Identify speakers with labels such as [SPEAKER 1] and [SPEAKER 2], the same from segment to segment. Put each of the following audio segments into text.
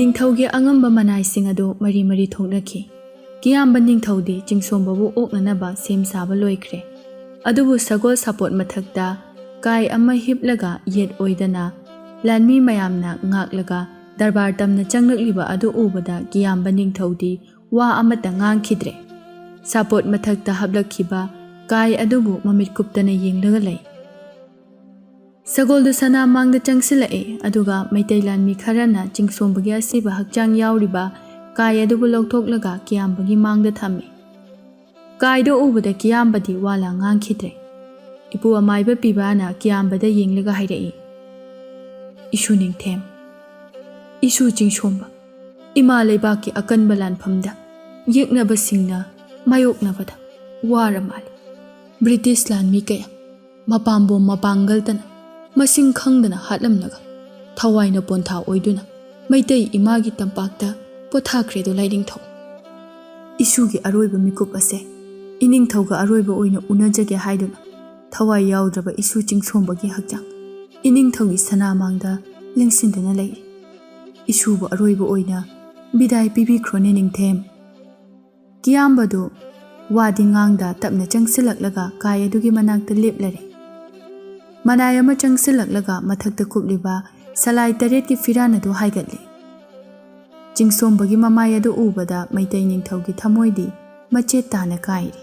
[SPEAKER 1] ꯅꯤꯡꯊꯧꯒꯤ ꯑꯉꯝꯕ ꯃꯅꯥꯏꯁꯤꯡ ꯑꯗꯨ ꯃꯔꯤ ꯃꯔꯤ ꯊꯣꯛꯅꯈꯤ꯫ ꯀꯤꯌꯥꯝꯕ ꯅꯤꯡꯊꯧꯗꯤ ꯆꯤꯡꯁꯣꯝꯕꯕꯨ ꯑꯣꯛꯅꯅꯕ ꯁꯦꯝ ꯁꯥꯕ ꯂꯣꯏꯈ꯭ꯔꯦ꯫ ꯑꯗꯨꯕꯨ ꯁꯒꯣꯜ ꯁꯥꯄꯣꯠ ꯃꯊꯛꯇ ꯀꯥꯏ ꯑꯃ ꯍꯤꯞꯂꯒ ꯌꯦꯠ ꯑꯣꯏꯗꯅ ꯂꯥꯟꯃꯤ ꯃꯌꯥꯝꯅ ꯉꯥꯛꯂꯒ ꯗꯔꯕꯥꯔ ꯇꯝꯅ ꯆꯪꯂꯛꯂꯤꯕ ꯑꯗꯨ ꯎꯕꯗ ꯀꯤꯌꯥꯝꯕ ꯅꯤꯡꯊꯧꯗꯤ ꯋꯥ ꯑꯃꯠꯇ ꯉꯥꯡꯈꯤꯗ꯭ꯔꯦ꯫ ꯁꯥꯄꯣꯠ ꯃꯊꯛꯇ ꯍꯥꯞꯂꯛꯈꯤꯕ ꯀꯥꯏ ꯑꯗꯨꯕꯨ ꯃꯃꯤꯠ ꯀꯨꯞꯇꯅ ꯌꯦꯡꯂꯒ ꯂꯩ꯫ ꯁꯒꯣꯜꯗꯨ ꯁꯅꯥ ꯃꯥꯡꯗ ꯆꯪꯁꯤꯜꯂꯛꯏ, ꯑꯗꯨꯒ ꯃꯩꯇꯩ ꯂꯥꯟꯃꯤ ꯈꯔꯅ ꯆꯤꯡꯁꯣꯝꯕꯒꯤ ꯑꯁꯤꯕ ꯍꯛꯆꯥꯡ ꯌꯥꯎꯔꯤꯕ ꯀꯥꯏ ꯑꯗꯨꯕꯨ ꯂꯧꯊꯣꯛꯂꯒ ꯀꯤꯌꯥꯝꯕꯒꯤ ꯃꯥꯡꯗ ꯊꯝꯃꯤ꯫ ꯀꯥꯏꯗꯣ ꯎꯕꯗ ꯀꯤꯌꯥꯝꯕꯗꯤ ꯋꯥꯂꯥ ꯉꯥꯡꯈꯤꯗ꯭ꯔꯦ꯫ ꯏꯄꯨ ꯑꯃꯥꯏꯕ ꯄꯤꯕꯥꯅ ꯀꯤꯌꯥꯝꯕꯗ ꯌꯦꯡꯂꯒ ꯍꯥꯏꯔꯛꯏ, "ꯏꯁꯨ ꯅꯤꯡꯊꯦꯝ, ꯏꯁꯨ ꯆꯤꯡꯁꯣꯝꯕ, ꯏꯃꯥ ꯂꯩꯕꯥꯛꯀꯤ ꯑꯀꯟꯕ ꯂꯥꯟꯐꯝꯗ ꯌꯦꯛꯅꯕꯁꯤꯡꯅ ꯃꯥꯌꯣꯛꯅꯕꯗ ꯋꯥꯔ ꯃꯥꯜꯂꯤ꯫ ꯕ꯭ꯔꯤꯇꯤꯁ ꯂꯥꯟꯃꯤ ꯀꯌꯥ ꯃꯄꯥꯝꯕꯣꯝ ꯃꯄꯥꯡꯒꯜꯇꯅ ꯃꯁꯤꯡ ꯈꯪꯗꯅ ꯍꯥꯠꯂꯝꯂꯒ ꯊꯋꯥꯏꯅ ꯄꯣꯟꯊꯥ ꯑꯣꯏꯗꯨꯅ ꯃꯩꯇꯩ ꯏꯃꯥꯒꯤ ꯇꯝꯄꯥꯛꯇ ꯄꯣꯊꯥꯈ꯭ꯔꯦꯗꯣ ꯂꯥꯏꯅꯤꯡꯊꯧ꯫ ꯏꯁꯨꯒꯤ ꯑꯔꯣꯏꯕ ꯃꯤꯀꯨꯞ ꯑꯁꯦ ꯏꯅꯤꯡꯊꯧꯒ ꯑꯔꯣꯏꯕ ꯑꯣꯏꯅ ꯎꯅꯖꯒꯦ ꯍꯥꯏꯗꯨꯅ ꯊꯋꯥꯏ ꯌꯥꯎꯗ꯭ꯔꯕ ꯏꯁꯨ ꯆꯤꯡꯁꯣꯝꯕꯒꯤ ꯍꯛꯆꯥꯡ ꯏꯅꯤꯡꯊꯧꯒꯤ ꯁꯅꯥꯃꯥꯡꯗ ꯂꯦꯡꯁꯤꯟꯗꯨꯅ ꯂꯩꯔꯤ꯫ ꯏꯁꯨꯕꯨ ꯑꯔꯣꯏꯕ ꯑꯣꯏꯅ ꯕꯤꯗꯥꯏ ꯄꯤꯕꯤꯈ꯭ꯔꯣꯅꯦ ꯅꯤꯡꯊꯦꯝ." ꯀꯤꯌꯥꯝꯕꯗꯨ ꯋꯥꯗꯤ ꯉꯥꯡꯗ ꯇꯞꯅ ꯆꯪꯁꯤꯜꯂꯛꯂꯒ ꯀꯥꯏ ꯑꯗꯨꯒꯤ ꯃꯅꯥꯛꯇ ꯂꯦꯞꯂꯔꯦ꯫ ꯃꯅꯥꯏ ꯑꯃ ꯆꯪꯁꯤꯜꯂꯛꯂꯒ ꯃꯊꯛꯇ ꯀꯨꯞꯂꯤꯕ ꯁꯂꯥꯏ ꯇꯔꯦꯠꯀꯤ ꯐꯤꯔꯥꯟ ꯑꯗꯨ ꯍꯥꯏꯒꯠꯂꯤ꯫ ꯆꯤꯡꯁꯣꯝꯕꯒꯤ ꯃꯃꯥꯏ ꯑꯗꯨ ꯎꯕꯗ ꯃꯩꯇꯩ ꯅꯤꯡꯊꯧꯒꯤ ꯊꯃꯣꯏꯗꯤ ꯃꯆꯦꯠ ꯇꯥꯅ ꯀꯥꯏꯔꯤ꯫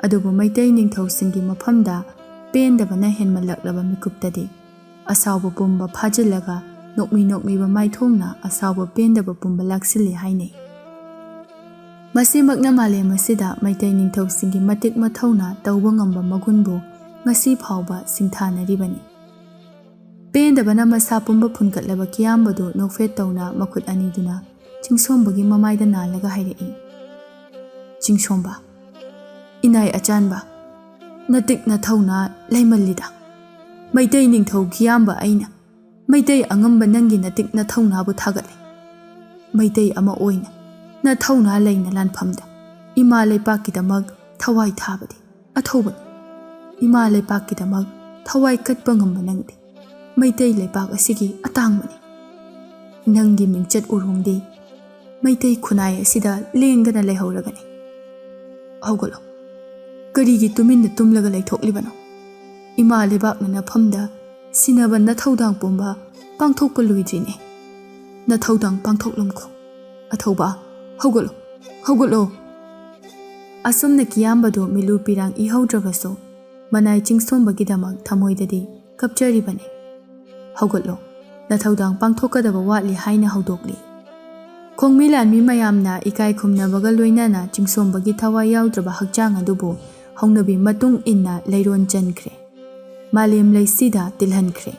[SPEAKER 1] ꯑꯗꯨꯕꯨ ꯃꯩꯇꯩ ꯅꯤꯡꯊꯧꯁꯤꯡꯒꯤ ꯃꯐꯝꯗ ꯄꯦꯟꯗꯕꯅ ꯍꯦꯟꯃꯜꯂꯛꯂꯕ ꯃꯤꯀꯨꯞꯇꯗꯤ ꯑꯁꯥꯎꯕ ꯄꯨꯝꯕ ꯐꯥꯖꯤꯜꯂꯒ ꯅꯣꯛꯃꯤ ꯅꯣꯛꯃꯤꯕ ꯃꯥꯏꯊꯣꯡꯅ ꯑꯁꯥꯎꯕ ꯄꯦꯟꯗꯕ ꯄꯨꯝꯕ ꯂꯥꯛꯁꯤꯜꯂꯤ ꯍꯥꯏꯅꯩ꯫ ꯃꯁꯤꯃꯛꯅ ꯃꯥꯂꯦꯝ ꯑꯁꯤꯗ ꯃꯩꯇꯩ ꯅꯤꯡꯊꯧꯁꯤꯡꯒꯤ ꯃꯇꯤꯛ ꯃꯊꯧꯅꯥ ꯇꯧꯕ ꯉꯝꯕ ꯃꯒꯨꯟꯕꯨ ꯉꯁꯤ ꯐꯥꯎꯕ ꯁꯤꯡꯊꯥꯅꯔꯤꯕꯅꯤ꯫ ꯄꯦꯟꯗꯕꯅ ꯃꯁꯥ ꯄꯨꯝꯕ ꯐꯨꯟꯒꯠꯂꯕ ꯀꯤꯌꯥꯝꯕꯗꯨ ꯅꯣꯛꯐꯦꯠ ꯇꯧꯅ ꯃꯈꯨꯠ ꯑꯅꯤꯗꯨꯅ ꯆꯤꯡꯁꯣꯝꯕꯒꯤ ꯃꯃꯥꯏꯗ ꯅꯥꯜꯂꯒ ꯍꯥꯏꯔꯛꯏ, "ꯆꯤꯡꯁꯣꯝꯕ, ꯏꯅꯥꯏ ꯑꯆꯥꯟꯕ, ꯅꯇꯤꯛ ꯅꯊꯧꯅꯥ ꯂꯩꯃꯜꯂꯤꯗ꯫ ꯃꯩꯇꯩ ꯅꯤꯡꯊꯧ ꯀꯤꯌꯥꯝꯕ ꯑꯩꯅ ꯃꯩꯇꯩ ꯑꯉꯝꯕ ꯅꯪꯒꯤ ꯅꯇꯤꯛ ꯅꯊꯧꯅꯥꯕꯨ ꯊꯥꯒꯠꯂꯤ꯫ ꯃꯩꯇꯩ ꯑꯃ ꯑꯣꯏꯅ ꯅꯊꯧꯅꯥ ꯂꯩꯅ ꯂꯥꯟꯐꯝꯗ ꯏꯃꯥ ꯂꯩꯄꯥꯛꯀꯤꯗꯃꯛ ꯊꯋꯥꯏ ꯊꯥꯕꯗꯤ ꯑꯊꯧꯕꯅꯤ꯫ ꯏꯃꯥ ꯂꯩꯄꯥꯛꯀꯤꯗꯃꯛ ꯊꯋꯥꯏ ꯀꯠꯄ ꯉꯝꯕ ꯅꯪꯗꯤ ꯃꯩꯇꯩ ꯂꯩꯄꯥꯛ ꯑꯁꯤꯒꯤ ꯑꯇꯥꯡꯕꯅꯤ꯫ ꯅꯪꯒꯤ ꯃꯤꯡꯆꯠ ꯎꯔꯣꯡꯗꯤ ꯃꯩꯇꯩ ꯈꯨꯟꯅꯥꯏ ꯑꯁꯤꯗ ꯂꯦꯡꯗꯅ ꯂꯩꯍꯧꯔꯒꯅꯤ꯫ ꯍꯧꯒꯠꯂꯣ, ꯀꯔꯤꯒꯤ ꯇꯨꯃꯤꯟꯅ ꯇꯨꯝꯂꯒ ꯂꯩꯊꯣꯛꯂꯤꯕꯅꯣ? ꯏꯃꯥ ꯂꯩꯕꯥꯛꯅ ꯅꯐꯝꯗ ꯁꯤꯟꯅꯕ ꯅꯊꯧꯗꯥꯡ ꯄꯨꯝꯕ ꯄꯥꯡꯊꯣꯛꯄ ꯂꯣꯏꯗ꯭ꯔꯤꯅꯦ꯫ ꯅꯊꯧꯗꯥꯡ ꯄꯥꯡꯊꯣꯛꯂꯝꯈꯣ꯫ ꯑꯊꯧꯕ, ꯍꯧꯒꯠꯂꯣ, ꯍꯧꯒꯠꯂꯣ!" ꯑꯁꯨꯝꯅ ꯀꯤꯌꯥꯝꯕꯗꯨ ꯃꯤꯂꯨ ꯄꯤꯔꯥꯡ ꯏꯍꯧꯗ꯭ꯔꯕꯁꯨ ꯃꯅꯥꯏ ꯆꯤꯡꯁꯣꯝꯕꯒꯤꯗꯃꯛ ꯊꯃꯣꯏꯗꯗꯤ ꯀꯞꯆꯔꯤꯕꯅꯤ꯫ "ꯍꯧꯒꯠꯂꯣ, ꯅꯊꯧꯗꯥꯡ ꯄꯥꯡꯊꯣꯛꯀꯗꯕ ꯋꯥꯠꯂꯤ" ꯍꯥꯏꯅ ꯍꯧꯗꯣꯛꯂꯤ꯫ ꯈꯣꯡꯃꯤ ꯂꯥꯟꯃꯤ ꯃꯌꯥꯝꯅ ꯏꯀꯥꯏ ꯈꯨꯝꯅꯕꯒ ꯂꯣꯏꯅꯅ ꯆꯤꯡꯁꯣꯝꯕꯒꯤ ꯊꯋꯥꯏ ꯌꯥꯎꯗ꯭ꯔꯕ ꯍꯛꯆꯥꯡ ꯑꯗꯨꯕꯨ ꯍꯧꯅꯕꯤ ꯃꯇꯨꯡ ꯏꯟꯅ ꯂꯩꯔꯣꯟ ꯆꯟꯈ꯭ꯔꯦ, ꯃꯥꯂꯦꯝ ꯂꯩꯁꯤꯗ ꯇꯤꯜꯍꯟꯈ꯭ꯔꯦ꯫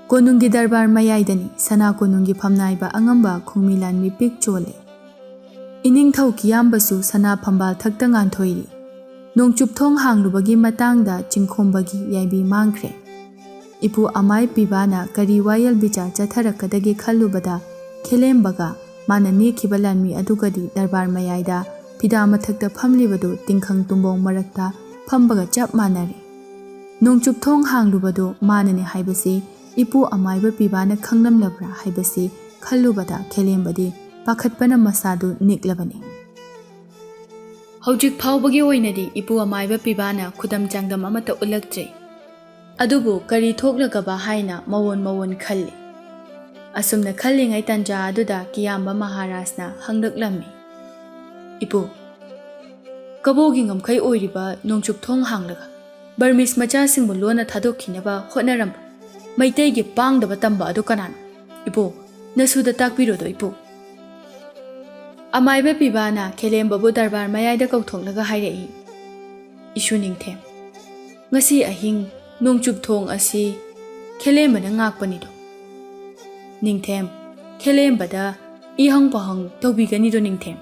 [SPEAKER 1] ꯀꯣꯅꯨꯡꯒꯤ ꯗꯔꯕꯥꯔ ꯃꯌꯥꯏꯗꯅꯤ ꯁꯅꯥ ꯀꯣꯅꯨꯡꯒꯤ ꯐꯝꯅꯥꯏꯕ ꯑꯉꯝꯕ ꯈꯣꯡꯃꯤ ꯂꯥꯟꯃꯤ ꯄꯤꯛ ꯆꯣꯜꯂꯤ꯫ ꯏꯅꯤꯡꯊꯧ ꯀꯤꯌꯥꯝꯕꯁꯨ ꯁꯅꯥ ꯐꯝꯕꯥꯜ ꯊꯛꯇ ꯉꯥꯟꯊꯣꯏꯔꯤ꯫ ꯅꯣꯡꯆꯨꯞꯊꯣꯡ ꯍꯥꯡꯂꯨꯕꯒꯤ ꯃꯇꯥꯡꯗ ꯆꯤꯡꯈꯣꯝꯕꯒꯤ ꯌꯥꯏꯕꯤ ꯃꯥꯡꯈ꯭ꯔꯦ꯫ ꯏꯄꯨ ꯑꯃꯥꯏ ꯄꯤꯕꯥꯅ ꯀꯔꯤ ꯋꯥꯌꯦꯜ ꯕꯤꯆꯥꯔ ꯆꯠꯊꯔꯛꯀꯗꯒꯦ ꯈꯜꯂꯨꯕꯗ ꯈꯦꯂꯦꯝꯕꯒ ꯃꯥꯅ ꯅꯦꯛꯈꯤꯕ ꯂꯥꯟꯃꯤ ꯑꯗꯨꯒꯗꯤ ꯗꯔꯕꯥꯔ ꯃꯌꯥꯏꯗ ꯐꯤꯗꯥ ꯃꯊꯛꯇ ꯐꯝꯂꯤꯕꯗꯨ ꯇꯤꯡꯈꯪ ꯇꯨꯝꯕꯣꯡ ꯃꯔꯛꯇ ꯐꯝꯕꯒ ꯆꯞ ꯃꯥꯟꯅꯔꯦ꯫ ꯅꯣꯡꯆꯨꯞꯊꯣꯡ ꯍꯥꯡꯂꯨꯕꯗꯨ ꯃꯥꯅꯅꯤ ꯍꯥꯏꯕꯁꯤ ꯏꯄꯨ ꯑꯃꯥꯏꯕ ꯄꯤꯕꯥꯅ ꯈꯪꯂꯝꯂꯕ꯭ꯔꯥ ꯍꯥꯏꯕꯁꯤ ꯈꯜꯂꯨꯕꯗ ꯈꯦꯂꯦꯝꯕꯗꯤ ꯄꯥꯈꯠꯄꯅ ꯃꯁꯥꯗꯨ ꯅꯤꯛꯂꯕꯅꯤ꯫ ꯍꯧꯖꯤꯛ ꯐꯥꯎꯕꯒꯤ ꯑꯣꯏꯅꯗꯤ ꯏꯄꯨ ꯑꯃꯥꯏꯕ ꯄꯤꯕꯥꯅ ꯈꯨꯗꯝ ꯆꯥꯡꯗꯝ ꯑꯃꯠꯇ ꯎꯠꯂꯛꯇ꯭ꯔꯤ꯫ ꯑꯗꯨꯕꯨ ꯀꯔꯤ ꯊꯣꯛꯂꯒꯕ ꯍꯥꯏꯅ ꯃꯋꯣꯟ ꯃꯋꯣꯟ ꯈꯜꯂꯤ꯫ ꯑꯁꯨꯝꯅ ꯈꯜꯂꯤꯉꯩ ꯇꯥꯟꯖꯥ ꯑꯗꯨꯗ ꯀꯤꯌꯥꯝꯕ ꯃꯍꯥꯔꯥꯖꯅ ꯍꯪꯂꯛꯂꯝꯃꯤ, "ꯏꯄꯨ, ꯀꯕꯣꯒꯤ ꯉꯝꯈꯩ ꯑꯣꯏꯔꯤꯕ ꯅꯣꯡꯆꯨꯞꯊꯣꯡ ꯍꯥꯡꯂꯒ ꯕꯔꯃꯤꯁ ꯃꯆꯥꯁꯤꯡꯕꯨ ꯂꯣꯟꯅ ꯊꯥꯗꯣꯛꯈꯤꯅꯕ ꯍꯣꯠꯅꯔꯝꯕ ꯃꯩꯇꯩꯒꯤ ꯄꯥꯡꯗꯕ ꯇꯝꯕ ꯑꯗꯨ ꯀꯅꯥꯅꯣ? ꯏꯄꯨ, ꯅꯁꯨꯗ ꯇꯥꯛꯄꯤꯔꯣꯗꯣ ꯏꯄꯨ." ꯑꯃꯥꯏꯕ ꯄꯤꯕꯥꯅ ꯈꯦꯂꯦꯝꯕꯕꯨ ꯗꯔꯕꯥꯔ ꯃꯌꯥꯏꯗ ꯀꯧꯊꯣꯛꯂꯒ ꯍꯥꯏꯔꯛꯏ, "ꯏꯁꯨ ꯅꯤꯡꯊꯦꯝ, ꯉꯁꯤ ꯑꯍꯤꯡ ꯅꯣꯡꯆꯨꯞꯊꯣꯡ ꯑꯁꯤ ꯈꯦꯂꯦꯝꯕꯅ ꯉꯥꯛꯄꯅꯤꯗꯣ꯫ ꯅꯤꯡꯊꯦꯝ, ꯈꯦꯂꯦꯝꯕꯗ ꯏꯍꯪ ꯄꯥꯎꯍꯪ ꯇꯧꯕꯤꯒꯅꯤꯗꯣ ꯅꯤꯡꯊꯦꯝ?"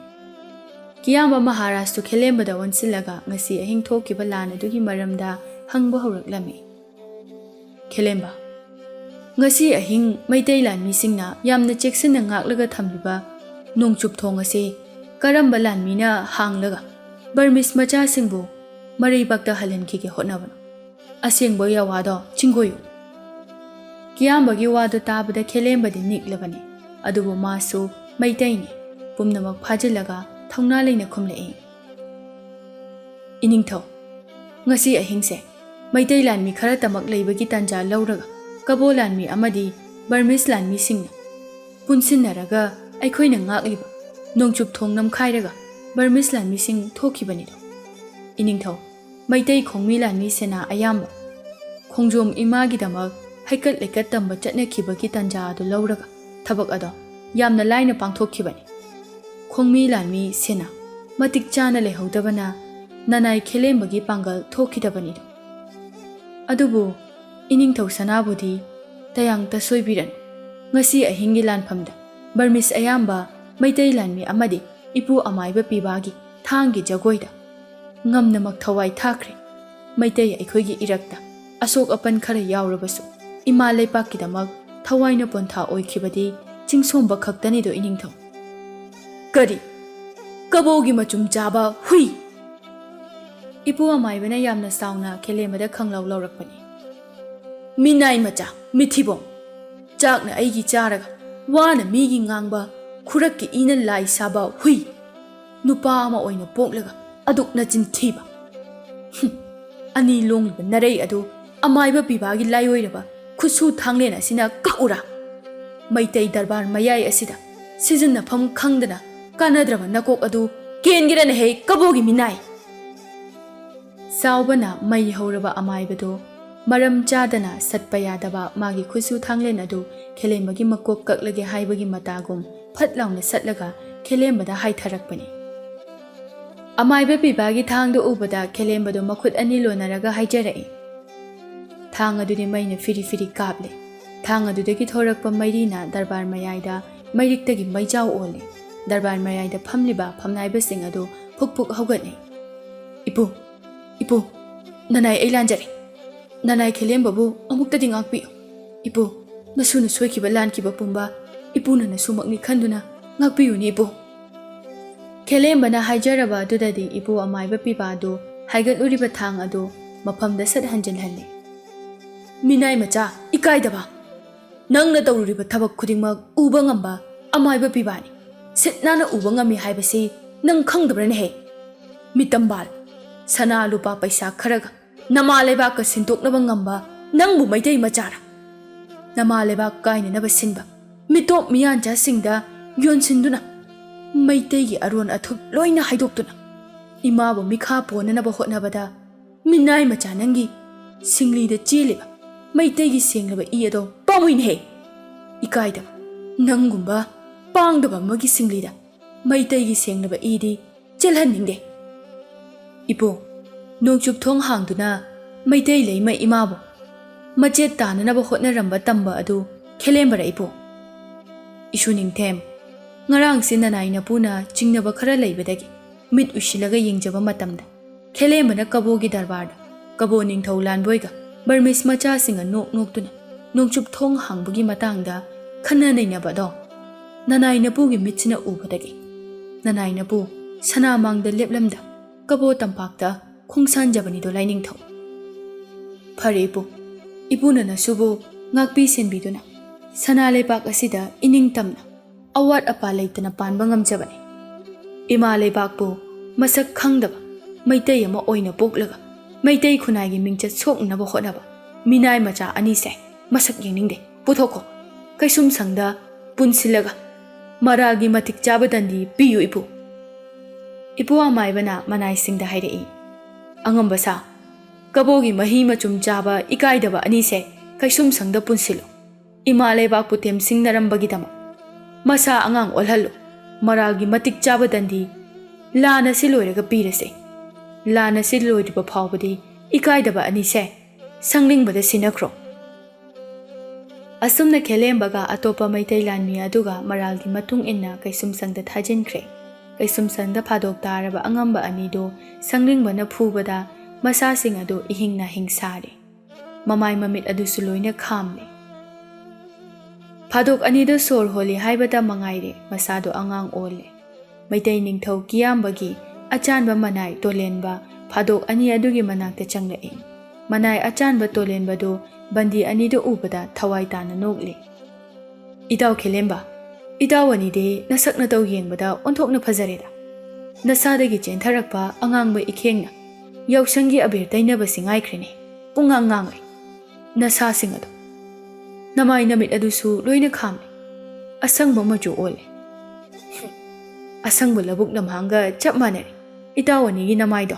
[SPEAKER 1] ꯀꯤꯌꯥꯝꯕ ꯃꯍꯥꯔꯥꯖꯇꯨ ꯈꯦꯂꯦꯝꯕꯗ ꯑꯣꯟꯁꯤꯜꯂꯒ ꯉꯁꯤ ꯑꯍꯤꯡ ꯊꯣꯛꯈꯤꯕ ꯂꯥꯟ ꯑꯗꯨꯒꯤ ꯃꯔꯝꯗ ꯍꯪꯕ ꯍꯧꯔꯛꯂꯝꯃꯤ꯫ "ꯈꯦꯂꯦꯝꯕ, ꯉꯁꯤ ꯑꯍꯤꯡ ꯃꯩꯇꯩ ꯂꯥꯟꯃꯤꯁꯤꯡꯅ ꯌꯥꯝꯅ ꯆꯦꯛꯁꯤꯟꯅ ꯉꯥꯛꯂꯒ ꯊꯝꯂꯤꯕ ꯅꯣꯡꯆꯨꯞꯊꯣꯡ ꯑꯁꯤ ꯀꯔꯝꯕ ꯂꯥꯟꯃꯤꯅ ꯍꯥꯡꯂꯒ ꯕꯔꯃꯤꯁ ꯃꯆꯥꯁꯤꯡꯕꯨ ꯃꯔꯩꯕꯥꯛꯇ ꯍꯜꯍꯟꯈꯤꯒꯦ ꯍꯣꯠꯅꯕꯅꯣ? ꯑꯁꯦꯡꯕ ꯌꯥꯋꯥꯗꯣ ꯆꯤꯡꯒꯣꯌꯨ." ꯀꯤꯌꯥꯝꯕꯒꯤ ꯋꯥꯗꯨ ꯇꯥꯕꯗ ꯈꯦꯂꯦꯝꯕꯗꯤ ꯅꯤꯛꯂꯕꯅꯤ꯫ ꯑꯗꯨꯕꯨ ꯃꯥꯁꯨ ꯃꯩꯇꯩꯅꯤ ꯄꯨꯝꯅꯃꯛ ꯐꯥꯖꯤꯜꯂꯒ ꯊꯧꯅꯥ ꯂꯩꯅ ꯈꯨꯝꯂꯛꯏ꯫ ꯏꯅꯤꯡꯊꯧ, ꯉꯁꯤ ꯑꯍꯤꯡꯁꯦ ꯃꯩꯇꯩ ꯂꯥꯟꯃꯤ ꯈꯔꯇꯃꯛ ꯂꯩꯕꯒꯤ ꯇꯥꯟꯖꯥ ꯂꯧꯔꯒ ꯀꯕꯣ ꯂꯥꯟꯃꯤ ꯑꯃꯗꯤ ꯕꯔꯃꯤꯁ ꯂꯥꯟꯃꯤꯁꯤꯡꯅ ꯄꯨꯟꯁꯤꯟꯅꯔꯒ ꯑꯩꯈꯣꯏꯅ ꯉꯥꯛꯂꯤꯕ ꯅꯣꯡꯆꯨꯞ ꯊꯣꯡ ꯅꯝꯈꯥꯏꯔꯒ ꯕꯔꯃꯤꯁ ꯂꯥꯟꯃꯤꯁꯤꯡ ꯊꯣꯛꯈꯤꯕꯅꯤꯗꯣ꯫ ꯏꯅꯤꯡꯊꯧ, ꯃꯩꯇꯩ ꯈꯣꯡꯃꯤ ꯂꯥꯟꯃꯤ ꯁꯦꯅꯥ ꯑꯌꯥꯝꯕ ꯈꯣꯡꯖꯣꯝ ꯏꯃꯥꯒꯤꯗꯃꯛ ꯍꯩꯀꯠ ꯂꯩꯀꯠ ꯇꯝꯕ ꯆꯠꯅꯈꯤꯕꯒꯤ ꯇꯥꯟꯖꯥ ꯑꯗꯨ ꯂꯧꯔꯒ ꯊꯕꯛ ꯑꯗꯣ ꯌꯥꯝꯅ ꯂꯥꯏꯅ ꯄꯥꯡꯊꯣꯛꯈꯤꯕꯅꯤ꯫ ꯈꯣꯡꯃꯤ ꯂꯥꯟꯃꯤ ꯁꯦꯅꯥ ꯃꯇꯤꯛ ꯆꯥꯅ ꯂꯩꯍꯧꯗꯕꯅ ꯅꯅꯥꯏ ꯈꯦꯂꯦꯝꯕꯒꯤ ꯄꯥꯡꯒꯜ ꯊꯣꯛꯈꯤꯗꯕꯅꯤꯗꯣ꯫ ꯑꯗꯨꯕꯨ ꯏꯅꯤꯡꯊꯧ ꯁꯅꯥꯕꯨꯗꯤ ꯇꯌꯥꯡꯇ ꯁꯣꯏꯕꯤꯔꯅꯨ, ꯉꯁꯤ ꯑꯍꯤꯡꯒꯤ ꯂꯥꯟꯐꯝꯗ ꯕꯔꯃꯤꯁ ꯑꯌꯥꯝꯕ ꯃꯩꯇꯩ ꯂꯥꯟꯃꯤ ꯑꯃꯗꯤ ꯏꯄꯨ ꯑꯃꯥꯏꯕ ꯄꯤꯕꯥꯒꯤ ꯊꯥꯡꯒꯤ ꯖꯒꯣꯏꯗ ꯉꯝꯅꯃꯛ ꯊꯋꯥꯏ ꯊꯥꯈ꯭ꯔꯦ꯫ ꯃꯩꯇꯩ ꯑꯩꯈꯣꯏꯒꯤ ꯏꯔꯛꯇ ꯑꯁꯣꯛ ꯑꯄꯟ ꯈꯔ ꯌꯥꯎꯔꯕꯁꯨ ꯏꯃꯥ ꯂꯩꯄꯥꯛꯀꯤꯗꯃꯛ ꯊꯋꯥꯏꯅ ꯄꯣꯟꯊꯥ ꯑꯣꯏꯈꯤꯕꯗꯤ ꯆꯤꯡꯁꯣꯝꯕ ꯈꯛꯇꯅꯤꯗꯣ ꯏꯅꯤꯡꯊꯧ꯫ ꯀꯔꯤ? ꯀꯕꯣꯒꯤ ꯃꯆꯨꯝ ꯆꯥꯕ ꯍꯨꯏ! ꯏꯄꯨ ꯑꯃꯥꯏꯕꯅ ꯌꯥꯝꯅ ꯁꯥꯎꯅ ꯈꯦꯂꯦꯝꯕꯗ ꯈꯪꯂꯧ ꯂꯧꯔꯛꯄꯅꯤ꯫ ꯃꯤꯅꯥꯏ ꯃꯆꯥ ꯃꯤꯊꯤꯕꯣꯡ! ꯆꯥꯛꯅ ꯑꯩꯒꯤ ꯆꯥꯔꯒ ꯋꯥꯅ ꯃꯤꯒꯤ ꯉꯥꯡꯕ ꯈꯨꯔꯛꯀꯤ ꯏꯅ ꯂꯥꯏ ꯁꯥꯕ ꯍꯨꯏ! ꯅꯨꯄꯥ ꯑꯃ ꯑꯣꯏꯅ ꯄꯣꯛꯂꯒ ꯑꯗꯨꯛ ꯅꯆꯤꯟ ꯊꯤꯕ! ꯑꯅꯤ ꯂꯣꯡꯂꯤꯕ ꯅꯔꯩ ꯑꯗꯨ ꯑꯃꯥꯏꯕ ꯄꯤꯕꯥꯒꯤ ꯂꯥꯏꯑꯣꯏꯔꯕ ꯈꯨꯠꯁꯨ ꯊꯥꯡꯂꯦꯟ ꯑꯁꯤꯅ ꯀꯛꯎꯔꯥ? ꯃꯩꯇꯩ ꯗꯔꯕꯥꯔ ꯃꯌꯥꯏ ꯑꯁꯤꯗ ꯁꯤꯖꯤꯟꯅꯐꯝ ꯈꯪꯗꯅ ꯀꯥꯟꯅꯗ꯭ꯔꯕ ꯅꯀꯣꯛ ꯑꯗꯨ ꯀꯦꯟꯒꯦꯔꯅꯍꯦ ꯀꯕꯣꯒꯤ ꯃꯤꯅꯥꯏ! ꯆꯥꯎꯕꯅ ꯃꯩ ꯍꯧꯔꯕ ꯑꯃꯥꯏꯕꯗꯨ ꯃꯔꯝ ꯆꯥꯗꯅ ꯁꯠꯄ ꯌꯥꯗꯕ ꯃꯥꯒꯤ ꯈꯨꯠꯁꯨ ꯊꯥꯡꯂꯦꯟ ꯑꯗꯨ ꯈꯦꯂꯦꯝꯕꯒꯤ ꯃꯀꯣꯛ ꯀꯛꯂꯒꯦ ꯍꯥꯏꯕꯒꯤ ꯃꯇꯥꯒꯨꯝ ꯐꯠ ꯂꯥꯎꯅ ꯁꯠꯂꯒ ꯈꯦꯂꯦꯝꯕꯗ ꯍꯥꯏꯊꯔꯛꯄꯅꯤ꯫ ꯑꯃꯥꯏꯕ ꯄꯤꯕꯥꯒꯤ ꯊꯥꯡꯗꯨ ꯎꯕꯗ ꯈꯦꯂꯦꯝꯕꯗꯨ ꯃꯈꯨꯠ ꯑꯅꯤ ꯂꯣꯟꯅꯔꯒ ꯍꯥꯏꯖꯔꯛꯏ꯫ ꯊꯥꯡ ꯑꯗꯨꯗꯤ ꯃꯩꯅ ꯐꯤꯔꯤ ꯐꯤꯔꯤ ꯀꯥꯞꯂꯦ꯫ ꯊꯥꯡ ꯑꯗꯨꯗꯒꯤ ꯊꯣꯔꯛꯄ ꯃꯩꯔꯤꯅ ꯗꯔꯕꯥꯔ ꯃꯌꯥꯏꯗ ꯃꯩꯔꯤꯛꯇꯒꯤ ꯃꯩꯖꯥꯎ ꯑꯣꯜꯂꯦ꯫ ꯗꯔꯕꯥꯔ ꯃꯌꯥꯏꯗ ꯐꯝꯂꯤꯕ ꯐꯝꯅꯥꯏꯕꯁꯤꯡ ꯑꯗꯨ ꯐꯨꯛ ꯐꯨꯛ ꯍꯧꯒꯠꯅꯩ꯫ ꯏꯄꯨ, ꯏꯄꯨ, ꯅꯅꯥꯏ ꯑꯩ ꯂꯥꯟꯖꯔꯦ꯫ ꯅꯅꯥꯏ ꯈꯦꯂꯦꯝꯕꯕꯨ ꯑꯃꯨꯛꯇꯗꯤ ꯉꯥꯛꯄꯤꯌꯨ꯫ ꯏꯄꯨ, ꯅꯁꯨꯅ ꯁꯣꯏꯈꯤꯕ ꯂꯥꯟꯈꯤꯕ ꯄꯨꯝꯕ ꯏꯄꯨꯅ ꯅꯁꯨꯃꯛꯅꯤ ꯈꯟꯗꯨꯅ ꯉꯥꯛꯄꯤꯌꯨꯅꯤ ꯏꯄꯨ꯫ ꯈꯦꯂꯦꯝꯕꯅ ꯍꯥꯏꯖꯔꯕ ꯑꯗꯨꯗꯗꯤ ꯏꯄꯨ ꯑꯃꯥꯏꯕ ꯄꯤꯕꯥꯗꯨ ꯍꯥꯏꯒꯠꯂꯨꯔꯤꯕ ꯊꯥꯡ ꯑꯗꯨ ꯃꯐꯝꯗ ꯁꯠ ꯍꯟꯖꯤꯟꯍꯜꯂꯦ꯫ ꯃꯤꯅꯥꯏ ꯃꯆꯥ ꯏꯀꯥꯏꯗꯕ! ꯅꯪꯅ ꯇꯧꯔꯨꯔꯤꯕ ꯊꯕꯛ ꯈꯨꯗꯤꯡꯃꯛ ꯎꯕ ꯉꯝꯕ ꯑꯃꯥꯏꯕ ꯄꯤꯕꯥꯅꯤ꯫ ꯁꯤꯠ ꯅꯥꯟꯅ ꯎꯕ ꯉꯝꯃꯤ ꯍꯥꯏꯕꯁꯤ ꯅꯪ ꯈꯪꯗꯕ꯭ꯔꯅꯦꯍꯦ? ꯃꯤꯇꯝꯕꯥꯜ! ꯁꯅꯥ ꯂꯨꯄꯥ ꯄꯩꯁꯥ ꯈꯔꯒ ꯅꯃꯥ ꯂꯩꯕꯥꯛꯀ ꯁꯤꯟꯇꯣꯛꯅꯕ ꯉꯝꯕ ꯅꯪꯕꯨ ꯃꯩꯇꯩ ꯃꯆꯥꯔꯥ? ꯅꯃꯥ ꯂꯩꯕꯥꯛ ꯀꯥꯏꯅꯅꯕ ꯁꯤꯟꯕ ꯃꯤꯇꯣꯞ ꯃꯤꯌꯥꯟꯆꯥꯁꯤꯡꯗ ꯌꯣꯟꯁꯤꯟꯗꯨꯅ ꯃꯩꯇꯩꯒꯤ ꯑꯔꯣꯟ ꯑꯊꯨꯞ ꯂꯣꯏꯅ ꯍꯥꯏꯗꯣꯛꯇꯨꯅ ꯏꯃꯥꯕꯨ ꯃꯤꯈꯥ ꯄꯣꯟꯅꯅꯕ ꯍꯣꯠꯅꯕꯗ ꯃꯤꯅꯥꯏ ꯃꯆꯥ ꯅꯪꯒꯤ ꯁꯤꯡꯂꯤꯗ ꯆꯦꯜꯂꯤꯕ ꯃꯩꯇꯩꯒꯤ ꯁꯦꯡꯂꯕ ꯏ ꯑꯗꯣ ꯄꯥꯝꯃꯨꯏꯅꯦꯍꯦ! ꯏꯀꯥꯏꯗꯕ! ꯅꯪꯒꯨꯝꯕ ꯄꯥꯡꯗꯕ ꯑꯃꯒꯤ ꯁꯤꯡꯂꯤꯗ ꯃꯩꯇꯩꯒꯤ ꯁꯦꯡꯂꯕ ꯏꯗꯤ ꯆꯦꯜꯍꯟꯅꯤꯡꯗꯦ꯫ ꯏꯄꯨ, ꯅꯣꯡꯆꯨꯞ ꯊꯣꯡ ꯍꯥꯡꯗꯨꯅ ꯃꯩꯇꯩ ꯂꯩꯃ ꯏꯃꯥꯕꯨ ꯃꯆꯦꯠ ꯇꯥꯅꯅꯕ ꯍꯣꯠꯅꯔꯝꯕ ꯇꯝꯕ ꯑꯗꯨ ꯈꯦꯂꯦꯝꯕꯔ ꯏꯄꯨ? ꯏꯁꯨ ꯅꯤꯡꯊꯦꯝ, ꯉꯔꯥꯡꯁꯤ ꯅꯅꯥꯏ ꯅꯄꯨꯅ ꯆꯤꯡꯅꯕ ꯈꯔ ꯂꯩꯕꯗꯒꯤ ꯃꯤꯠ ꯎꯏꯁꯤꯜꯂꯒ ꯌꯦꯡꯖꯕ ꯃꯇꯝꯗ ꯈꯦꯂꯦꯝꯕꯅ ꯀꯕꯣꯒꯤ ꯗꯔꯕꯥꯔꯗ ꯀꯕꯣ ꯅꯤꯡꯊꯧ ꯂꯥꯟꯕꯣꯏꯒ ꯕꯔꯃꯤꯁ ꯃꯆꯥꯁꯤꯡꯒ ꯅꯣꯛ ꯅꯣꯛꯇꯨꯅ ꯅꯣꯡꯆꯨꯞ ꯊꯣꯡ ꯍꯥꯡꯕꯒꯤ ꯃꯇꯥꯡꯗ ꯈꯟꯅ ꯅꯩꯅꯕꯗꯣ ꯅꯅꯥꯏ ꯅꯄꯨꯒꯤ ꯃꯤꯠꯁꯤꯅ ꯎꯕꯗꯒꯤ ꯅꯅꯥꯏ ꯅꯄꯨ ꯁꯅꯥꯃꯥꯡꯗ ꯂꯦꯞꯂꯝꯗ ꯀꯕꯣ ꯇꯝꯄꯥꯛꯇ ꯈꯣꯡꯁꯥꯟꯖꯕꯅꯤꯗꯣ ꯂꯥꯏꯅꯤꯡꯊꯧ꯫ ꯐꯔꯦ ꯏꯄꯨ, ꯏꯄꯨꯅ ꯅꯁꯨꯕꯨ ꯉꯥꯛꯄꯤ ꯁꯦꯟꯕꯤꯗꯨꯅ ꯁꯅꯥ ꯂꯩꯕꯥꯛ ꯑꯁꯤꯗ ꯏꯅꯤꯡꯇꯝꯅ ꯑꯋꯥꯠ ꯑꯄꯥ ꯂꯩꯇꯅ ꯄꯥꯟꯕ ꯉꯝꯖꯕꯅꯤ꯫ ꯏꯃꯥ ꯂꯩꯕꯥꯛꯄꯨ ꯃꯁꯛ ꯈꯪꯗꯕ ꯃꯩꯇꯩ ꯑꯃ ꯑꯣꯏꯅ ꯄꯣꯛꯂꯒ ꯃꯩꯇꯩ ꯈꯨꯟꯅꯥꯏꯒꯤ ꯃꯤꯡꯆꯠ ꯁꯣꯛꯅꯕ ꯍꯣꯠꯅꯕ ꯃꯤꯅꯥꯏ ꯃꯆꯥ ꯑꯅꯤꯁꯦ ꯃꯁꯛ ꯌꯦꯡꯅꯤꯡꯗꯦ꯫ ꯄꯨꯊꯣꯛꯈꯣ, ꯀꯩꯁꯨꯝꯁꯪꯗ ꯄꯨꯟꯁꯤꯜꯂꯒ ꯃꯔꯥꯜꯒꯤ ꯃꯇꯤꯛ ꯆꯥꯕ ꯗꯟꯗꯤ ꯄꯤꯌꯨ ꯏꯄꯨ꯫ ꯏꯄꯨ ꯑꯃꯥꯏꯕꯅ ꯃꯅꯥꯏꯁꯤꯡꯗ ꯍꯥꯏꯔꯛꯏ꯫ ꯑꯉꯝꯕ ꯁꯥ, ꯀꯕꯣꯒꯤ ꯃꯍꯤ ꯃꯆꯨꯝ ꯆꯥꯕ ꯏꯀꯥꯏꯗꯕ ꯑꯅꯤꯁꯦ ꯀꯩꯁꯨꯝꯁꯪꯗ ꯄꯨꯟꯁꯤꯜꯂꯨ꯫ ꯏꯃꯥ ꯂꯩꯕꯥꯛꯄꯨ ꯇꯦꯝꯁꯤꯡꯅꯔꯝꯕꯒꯤꯗꯃꯛ ꯃꯁꯥ ꯑꯉꯥꯡ ꯑꯣꯜꯍꯜꯂꯨ꯫ ꯃꯔꯥꯜꯒꯤ ꯃꯇꯤꯛ ꯆꯥꯕ ꯗꯟꯗꯤ ꯂꯥꯟ ꯑꯁꯤ ꯂꯣꯏꯔꯒ ꯄꯤꯔꯁꯦ꯫ ꯂꯥꯟ ꯑꯁꯤ ꯂꯣꯏꯗ꯭ꯔꯤꯕ ꯐꯥꯎꯕꯗꯤ ꯏꯀꯥꯏꯗꯕ ꯑꯅꯤꯁꯦ ꯁꯪꯅꯤꯡꯕꯗ ꯁꯤꯟꯅꯈ꯭ꯔꯣ꯫ ꯑꯁꯨꯝꯅ ꯈꯦꯂꯦꯝꯕꯒ ꯑꯇꯣꯞꯄ ꯃꯩꯇꯩ ꯂꯥꯟꯃꯤ ꯑꯗꯨꯒ ꯃꯔꯥꯜꯒꯤ ꯃꯇꯨꯡ ꯏꯟꯅ ꯀꯩꯁꯨꯝꯁꯪꯗ ꯊꯥꯖꯤꯟꯈ꯭ꯔꯦ꯫ ꯀꯩꯁꯨꯝꯁꯪꯗ ꯐꯥꯗꯣꯛ ꯇꯥꯔꯕ ꯑꯉꯝꯕ ꯑꯅꯤꯗꯨ ꯁꯪꯅꯤꯡꯕꯅ ꯐꯨꯕꯗ ꯃꯁꯥꯁꯤꯡ ꯑꯗꯨ ꯏꯍꯤꯡ ꯅꯥꯍꯤꯡ ꯁꯥꯔꯦ꯫ ꯃꯃꯥꯏ ꯃꯃꯤꯠ ꯑꯗꯨꯁꯨ ꯂꯣꯏꯅ ꯈꯥꯝꯂꯦ꯫ ꯐꯥꯗꯣꯛ ꯑꯅꯤꯗꯨ ꯁꯣꯔ ꯍꯣꯜꯂꯤ ꯍꯥꯏꯕꯇ ꯃꯉꯥꯏꯔꯦ ꯃꯁꯥꯗꯣ ꯑꯉꯥꯡ ꯑꯣꯜꯂꯦ꯫ ꯃꯩꯇꯩ ꯅꯤꯡꯊꯧ ꯀꯤꯌꯥꯝꯕꯒꯤ ꯑꯆꯥꯟꯕ ꯃꯅꯥꯏ ꯇꯣꯂꯦꯟꯕ ꯐꯥꯗꯣꯛ ꯑꯅꯤ ꯑꯗꯨꯒꯤ ꯃꯅꯥꯛꯇ ꯆꯪꯂꯛꯏ꯫ ꯃꯅꯥꯏ ꯑꯆꯥꯟꯕ ꯇꯣꯂꯦꯟꯕꯗꯨ ꯕꯟꯗꯤ ꯑꯅꯤꯗꯨ ꯎꯕꯗ ꯊꯋꯥꯏ ꯇꯥꯅ ꯅꯣꯛꯂꯦ꯫ ꯏꯇꯥꯎ ꯈꯦꯂꯦꯝꯕ, ꯏꯇꯥꯎꯋꯥꯅꯤꯗꯤ ꯅꯁꯛ ꯅꯇꯧ ꯌꯦꯡꯕꯗ ꯑꯣꯟꯊꯣꯛꯅ ꯐꯖꯔꯦꯗ ꯅꯁꯥꯗꯒꯤ ꯆꯦꯟꯊꯔꯛꯄ ꯑꯉꯥꯡꯕ ꯏꯈꯦꯡꯅ ꯌꯥꯎꯁꯪꯒꯤ ꯑꯕꯦꯔ ꯇꯩꯅꯕꯁꯤ ꯉꯥꯏꯈ꯭ꯔꯦꯅꯦ ꯄꯨꯡꯉꯥꯡ ꯉꯥꯡꯉꯦ ꯅꯁꯥꯁꯤꯡ ꯑꯗꯣ ꯅꯃꯥꯏ ꯅꯃꯤꯠ ꯑꯗꯨꯁꯨ ꯂꯣꯏꯅ ꯈꯥꯝꯃꯦ ꯑꯁꯪꯕ ꯃꯆꯨ ꯑꯣꯜꯂꯦ ꯑꯁꯪꯕ ꯂꯧꯕꯨꯛ ꯂꯝꯍꯥꯡꯒ ꯆꯞ ꯃꯥꯟꯅꯔꯦ ꯏꯇꯥꯎꯋꯥꯅꯤꯒꯤ ꯅꯃꯥꯏꯗꯣ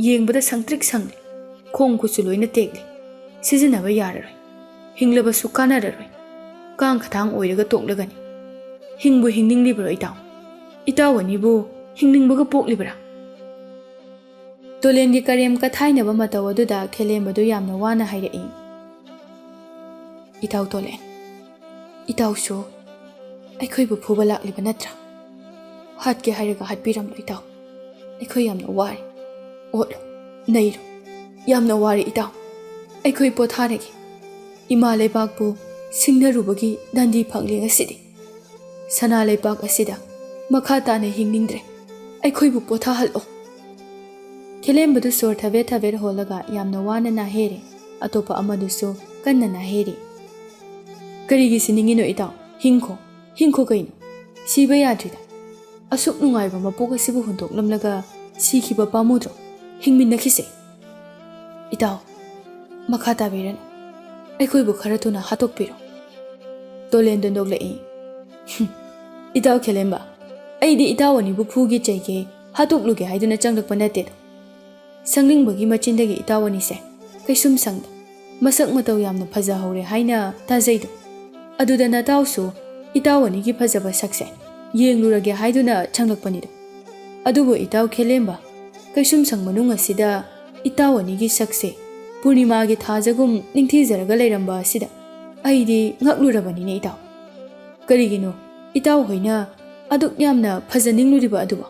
[SPEAKER 1] ꯌꯦꯡꯕꯗ ꯁꯪꯇ꯭ꯔꯤꯛ ꯁꯪꯂꯦ ꯈꯣꯡ ꯈꯨꯠꯁꯨ ꯂꯣꯏꯅ ꯇꯦꯛꯂꯦ ꯁꯤꯖꯤꯟꯅꯕ ꯌꯥꯔꯔꯣꯏ ꯍꯤꯡꯂꯕꯁꯨ ꯀꯥꯟꯅꯔꯔꯣꯏ ꯀꯥꯡ ꯈꯇꯥꯡ ꯑꯣꯏꯔꯒ ꯇꯣꯛꯂꯒꯅꯤ ꯍꯤꯡꯕꯨ ꯍꯤꯡꯅꯤꯡꯂꯤꯕ꯭ꯔꯣ ꯏꯇꯥꯎꯋꯥꯅꯤꯕꯨ ꯍꯤꯡꯅꯤꯡꯕꯒ ꯄꯣꯛꯂꯤꯕ꯭ꯔꯥ ꯇꯣꯂꯦꯟꯒꯤ ꯀꯔꯦꯝ ꯀꯊꯥꯏꯅꯕ ꯃꯇꯧ ꯑꯗꯨꯗ ꯈꯦꯂꯦꯝꯕꯗꯨ ꯌꯥꯝꯅ ꯋꯥꯅ ꯍꯥꯏꯔꯛꯏ ꯏꯇꯥꯎ ꯇꯣꯂꯦꯟ ꯏꯇꯥꯎꯁꯨ ꯑꯩꯈꯣꯏꯕꯨ ꯐꯨꯕ ꯂꯥꯛꯂꯤꯕ ꯅꯠꯇ꯭ꯔꯥ ꯍꯥꯠꯀꯦ ꯍꯥꯏꯔꯒ ꯍꯥꯠꯄꯤꯔꯝꯂꯣ ꯏꯇꯥꯎ ꯑꯩꯈꯣꯏ ꯌꯥꯝꯅ ꯋꯥꯔꯦ ꯑꯣꯠꯂꯣ ꯅꯩꯔꯣ ꯌꯥꯝꯅ ꯋꯥꯔꯦ ꯏꯇꯥꯎ ꯑꯩꯈꯣꯏ ꯄꯣꯊꯥꯔꯒꯦ ꯏꯃꯥ ꯂꯩꯕꯥꯛꯄꯨ ꯁꯤꯡꯅꯔꯨꯕꯒꯤ ꯗꯟꯗꯤ ꯐꯪꯂꯦ ꯉꯁꯤꯗꯤ ꯁꯅꯥ ꯂꯩꯕꯥꯛ ꯑꯁꯤꯗ ꯃꯈꯥ ꯇꯥꯅ ꯍꯤꯡꯅꯤꯡꯗ꯭ꯔꯦ ꯑꯩꯈꯣꯏꯕꯨ ꯄꯣꯊꯥꯍꯜꯂꯣ ꯈꯦꯂꯦꯝꯕꯗꯨ ꯁꯣꯔ ꯊꯕꯦꯠ ꯊꯕꯦꯠ ꯍꯣꯜꯂꯒ ꯌꯥꯝꯅ ꯋꯥꯅ ꯅꯥꯍꯦꯔꯦ ꯑꯇꯣꯞꯄ ꯑꯃꯗꯨꯁꯨ ꯀꯟꯅ ꯅꯥꯍꯦꯔꯤ ꯀꯔꯤꯒꯤ ꯁꯤꯅꯤꯡꯉꯤꯅꯣ ꯏꯇꯥꯎ ꯍꯤꯡꯈꯣ ꯀꯩꯅꯣ ꯁꯤꯕ ꯌꯥꯗ꯭ꯔꯤꯗ ꯑꯁꯨꯛ ꯅꯨꯡꯉꯥꯏꯕ ꯃꯄꯣꯛ ꯑꯁꯤꯕꯨ ꯍꯨꯟꯗꯣꯛꯂꯝꯂꯒ ꯁꯤꯈꯤꯕ ꯄꯥꯝꯃꯨꯗ꯭ꯔꯣ ꯍꯤꯡꯃꯤꯟꯅꯈꯤꯁꯦ ꯏꯇꯥꯎ ꯃꯈꯥ ꯇꯥꯕꯤꯔꯅꯨ ꯑꯩꯈꯣꯏꯕꯨ ꯈꯔ ꯊꯨꯅ ꯍꯥꯠꯇꯣꯛꯄꯤꯔꯣ ꯇꯣꯂꯦꯟꯗꯨ ꯅꯣꯛꯂꯛꯏ ꯏꯇꯥꯎ ꯈꯦꯂꯦꯝꯕ ꯑꯩꯗꯤ ꯏꯇꯥꯎꯋꯥꯅꯤꯕꯨ ꯐꯨꯒꯦ ꯆꯩꯒꯦ ꯍꯥꯠꯇꯣꯛꯂꯨꯒꯦ ꯍꯥꯏꯗꯨꯅ ꯆꯪꯂꯛꯄ ꯅꯠꯇꯦꯗ ꯁꯪꯅꯤꯡꯕꯒꯤ ꯃꯆꯤꯟꯗꯒꯤ ꯏꯇꯥꯎꯋꯥꯅꯤꯁꯦ ꯀꯩꯁꯨꯝ ꯁꯪꯗ ꯃꯁꯛ ꯃꯇꯧ ꯌꯥꯝꯅ ꯐꯖꯍꯧꯔꯦ ꯍꯥꯏꯅ ꯇꯥꯖꯩꯗꯣ ꯑꯗꯨꯗ ꯅꯇꯥꯎꯁꯨ ꯏꯇꯥꯎꯋꯥꯅꯤꯒꯤ ꯐꯖꯕ ꯁꯛꯁꯦ ꯌꯦꯡꯂꯨꯔꯒꯦ ꯍꯥꯏꯗꯨꯅ ꯆꯪꯂꯛꯄꯅꯤꯗꯣ ꯑꯗꯨꯕꯨ ꯏꯇꯥꯎ ꯈꯦꯂꯦꯝꯕ ꯀꯩꯁꯨꯝ ꯁꯪ ꯃꯅꯨꯡ ꯑꯁꯤꯗ ꯏꯇꯥꯎꯋꯥꯅꯤꯒꯤ ꯁꯛꯁꯦ ꯄꯨꯔꯅꯤꯃꯥꯒꯤ ꯊꯥꯖꯒꯨꯝ ꯅꯤꯡꯊꯤꯖꯔꯒ ꯂꯩꯔꯝꯕ ꯑꯁꯤꯗ ꯑꯩꯗꯤ ꯉꯛꯂꯨꯔꯕꯅꯤꯅꯦ ꯏꯇꯥꯎ ꯀꯔꯤꯒꯤꯅꯣ ꯏꯇꯥꯎ ꯍꯣꯏꯅ ꯑꯗꯨꯛ ꯌꯥꯝꯅ ꯐꯖꯅꯤꯡꯂꯨꯔꯤꯕ ꯑꯗꯨꯕꯨ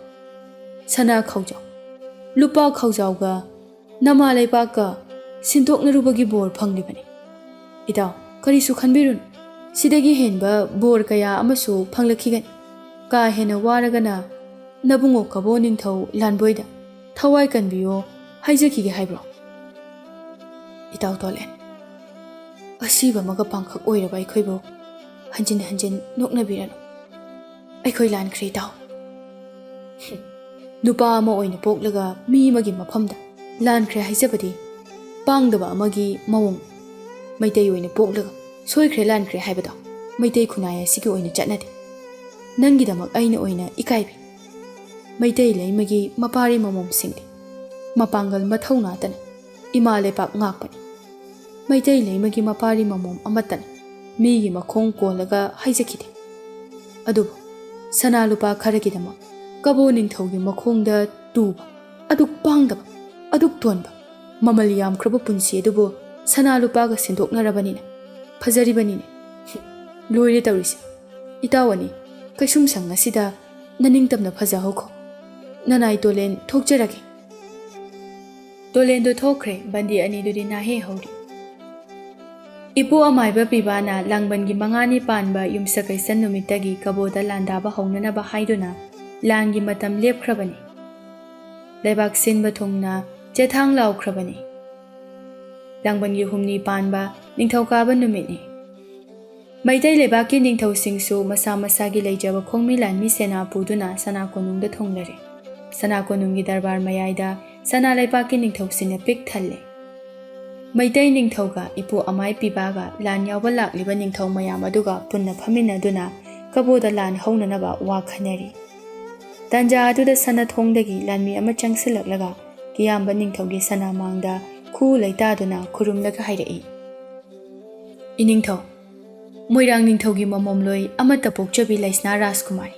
[SPEAKER 1] ꯁꯅꯥ ꯈꯧꯖꯥꯎ ꯂꯨꯄꯥ ꯈꯧꯖꯥꯎꯒ ꯅꯃꯥ ꯂꯩꯕꯥꯛꯀ ꯁꯤꯟꯗꯣꯛꯅꯔꯨꯕꯒꯤ ꯕꯣꯔ ꯐꯪꯂꯤꯕꯅꯤ ꯏꯇꯥꯎ ꯀꯔꯤꯁꯨ ꯈꯟꯕꯤꯔꯨꯅꯨ ꯁꯤꯗꯒꯤ ꯍꯦꯟꯕ ꯕꯣꯔ ꯀꯌా ꯑꯃꯁꯨ ꯐꯪꯂꯛꯈꯤꯒꯅꯤ ꯀꯥ ꯍꯦꯟꯅ ꯋꯥꯔꯒꯅ ꯅꯕꯨꯡꯉꯣ ꯀꯕꯣ ꯅꯤꯡꯊꯧ ꯂꯥꯟꯕꯣꯏꯗ ꯊꯋꯥꯏ ꯀꯟꯕꯤꯌꯣ ꯍꯥꯏꯖꯈꯤꯒꯦ ꯍꯥꯏꯕ꯭ꯔꯣ ꯏꯇꯥꯎ ꯇꯣꯂꯦꯟ ꯑꯁꯤꯕ ꯑꯃꯒ ꯄꯥꯡꯈꯛ ꯑꯣꯏꯔꯕ ꯑꯩꯈꯣꯏꯕꯨ ꯍꯟꯖꯤꯟ ꯍꯟꯖꯤꯟ ꯅꯣꯛꯅꯕꯤꯔꯅꯨ ꯑꯩꯈꯣꯏ ꯂꯥꯟꯈ꯭ꯔꯦ ꯏꯇꯥꯎ ꯅꯨꯄꯥ ꯑꯃ ꯑꯣꯏꯅ ꯄꯣꯛꯂꯒ ꯃꯤ ꯑꯃꯒꯤ ꯃꯐꯝꯗ ꯂꯥꯟꯈ꯭ꯔꯦ ꯍꯥꯏꯖꯕꯗꯤ ꯄꯥꯡꯗꯕ ꯑꯃꯒꯤ ꯃꯑꯣꯡ ꯃꯩꯇꯩ ꯑꯣꯏꯅ ꯄꯣꯛꯂꯒ ꯁꯣꯏꯈ꯭ꯔꯦ ꯂꯥꯟꯈ꯭ꯔꯦ ꯍꯥꯏꯕꯗꯣ ꯃꯩꯇꯩ ꯈꯨꯟꯅꯥꯏ ꯑꯁꯤꯒꯤ ꯑꯣꯏꯅ ꯆꯠꯅꯗꯦ ꯅꯪꯒꯤꯗꯃꯛ ꯑꯩꯅ ꯑꯣꯏꯅ ꯏꯀꯥꯏꯕꯤ ꯃꯩꯇꯩ ꯂꯩꯃꯒꯤ ꯃꯄꯥꯔꯤ ꯃꯃꯣꯝꯁꯤꯡꯗꯤ ꯃꯄꯥꯡꯒꯜ ꯃꯊꯧ ꯅꯥꯇꯅ ꯏꯃꯥ ꯂꯩꯕꯥꯛ ꯉꯥꯛꯄꯅꯤ ꯃꯩꯇꯩ ꯂꯩꯃꯒꯤ ꯃꯄꯥꯔꯤ ꯃꯃꯣꯝ ꯑꯃꯠꯇꯅ ꯃꯤꯒꯤ ꯃꯈꯣꯡ ꯀꯣꯜꯂꯒ ꯍꯥꯏꯖꯈꯤꯗꯦ ꯑꯗꯨꯕꯨ ꯁꯅꯥ ꯂꯨꯄꯥ ꯈꯔꯒꯤꯗꯃꯛ ꯀꯕꯣ ꯅꯤꯡꯊꯧꯒꯤ ꯃꯈꯣꯡꯗ ꯇꯨꯕ ꯑꯗꯨꯛ ꯄꯥꯡꯗꯕ ꯑꯗꯨꯛ ꯇꯣꯟꯕ ꯃꯃꯜ ꯌꯥꯝꯈ꯭ꯔꯕ ꯄꯨꯟꯁꯤ ꯑꯗꯨꯕꯨ ꯁꯅꯥ ꯂꯨꯄꯥꯒ ꯁꯤꯟꯗꯣꯛꯅꯔꯕꯅꯤꯅ ꯐꯖꯔꯤꯕꯅꯤꯅꯦ ꯂꯣꯏꯔꯦ ꯇꯧꯔꯤꯁꯦ ꯏꯇꯥꯎꯋꯥꯅꯤ ꯀꯩꯁꯨꯝ ꯁꯪ ꯑꯁꯤꯗ ꯅꯅꯤꯡꯇꯝꯅ ꯐꯖꯍꯧꯈꯣ ꯅꯅꯥꯏ ꯇꯣꯂꯦꯟ ꯊꯣꯛꯆꯔꯒꯦ ꯇꯣꯂꯦꯟꯗꯨ ꯊꯣꯛꯈ꯭ꯔꯦ ꯕꯟꯗꯤ ꯑꯅꯤꯗꯨꯗꯤ ꯅꯥꯍꯦ ꯍꯧꯔꯤ ꯏꯄꯨ ꯑꯃꯥꯏꯕ ꯄꯤꯕꯥꯅ ꯂꯥꯡꯕꯟꯒꯤ ꯃꯉꯥꯅꯤ ꯄꯥꯟꯕ ꯌꯨꯝꯁꯀꯩꯁꯟ ꯅꯨꯃꯤꯠꯇꯒꯤ ꯀꯕꯣꯗ ꯂꯥꯟꯗꯥꯕ ꯍꯧꯅꯅꯕ ꯍꯥꯏꯗꯨꯅ ꯂꯥꯟꯒꯤ ꯃꯇꯝ ꯂꯦꯞꯈ꯭ꯔꯕꯅꯤ ꯂꯩꯕꯥꯛ ꯁꯤꯟꯕ ꯊꯨꯡꯅ ꯆꯦꯊꯥꯡ ꯂꯥꯎꯈ꯭ꯔꯕꯅꯤ ꯂꯥꯡꯕꯟꯒꯤ ꯍꯨꯝꯅꯤ ꯄꯥꯟꯕ ꯅꯤꯡꯊꯧꯀꯥꯕ ꯅꯨꯃꯤꯠꯅꯤ ꯃꯩꯇꯩ ꯂꯩꯕꯥꯛꯀꯤ ꯅꯤꯡꯊꯧꯁꯤꯡꯁꯨ ꯃꯁꯥ ꯃꯁꯥꯒꯤ ꯂꯩꯖꯕ ꯈꯣꯡꯃꯤ ꯂꯥꯟꯃꯤ ꯁꯦꯅꯥ ꯄꯨꯗꯨꯅ ꯁꯅꯥ ꯀꯣꯅꯨꯡꯗ ꯊꯨꯡꯂꯔꯦ ꯁꯅꯥ ꯀꯣꯅꯨꯡꯒꯤ ꯗꯔꯕꯥꯔ ꯃꯌꯥꯏꯗ ꯁꯅꯥ ꯂꯩꯕꯥꯛꯀꯤ ꯅꯤꯡꯊꯧꯁꯤꯡꯅ ꯄꯤꯛ ꯊꯜꯂꯦ ꯃꯩꯇꯩ ꯅꯤꯡꯊꯧꯒ ꯏꯄꯨ ꯑꯃꯥꯏ ꯄꯤꯕꯥꯒ ꯂꯥꯟ ꯌꯥꯎꯕ ꯂꯥꯛꯂꯤꯕ ꯅꯤꯡꯊꯧ ꯃꯌꯥꯝ ꯑꯗꯨꯒ ꯄꯨꯟꯅ ꯐꯝꯃꯤꯟꯅꯗꯨꯅ ꯀꯕꯣꯗ ꯂꯥꯟ ꯍꯧꯅꯅꯕ ꯋꯥ ꯈꯟꯅꯔꯤ ꯇꯥꯟꯖꯥ ꯑꯗꯨꯗ ꯁꯅꯊꯣꯡꯗꯒꯤ ꯂꯥꯟꯃꯤ ꯑꯃ ꯆꯪꯁꯤꯜꯂꯛꯂꯒ ꯀꯤꯌꯥꯝꯕ ꯅꯤꯡꯊꯧꯒꯤ ꯁꯅꯥꯃꯥꯡꯗ ꯈꯨ ꯂꯩꯇꯥꯗꯨꯅ ꯈꯨꯔꯨꯝꯂꯒ ꯍꯥꯏꯔꯛꯏ ꯏꯅꯤꯡꯊꯧ ꯃꯣꯏꯔꯥꯡ ꯅꯤꯡꯊꯧꯒꯤ ꯃꯃꯣꯝꯂꯣꯏ ꯑꯃꯠꯇ ꯄꯣꯛꯆꯕꯤ ꯂꯩꯁꯅꯥ ꯔꯥꯖꯀꯨꯃꯥꯔꯤ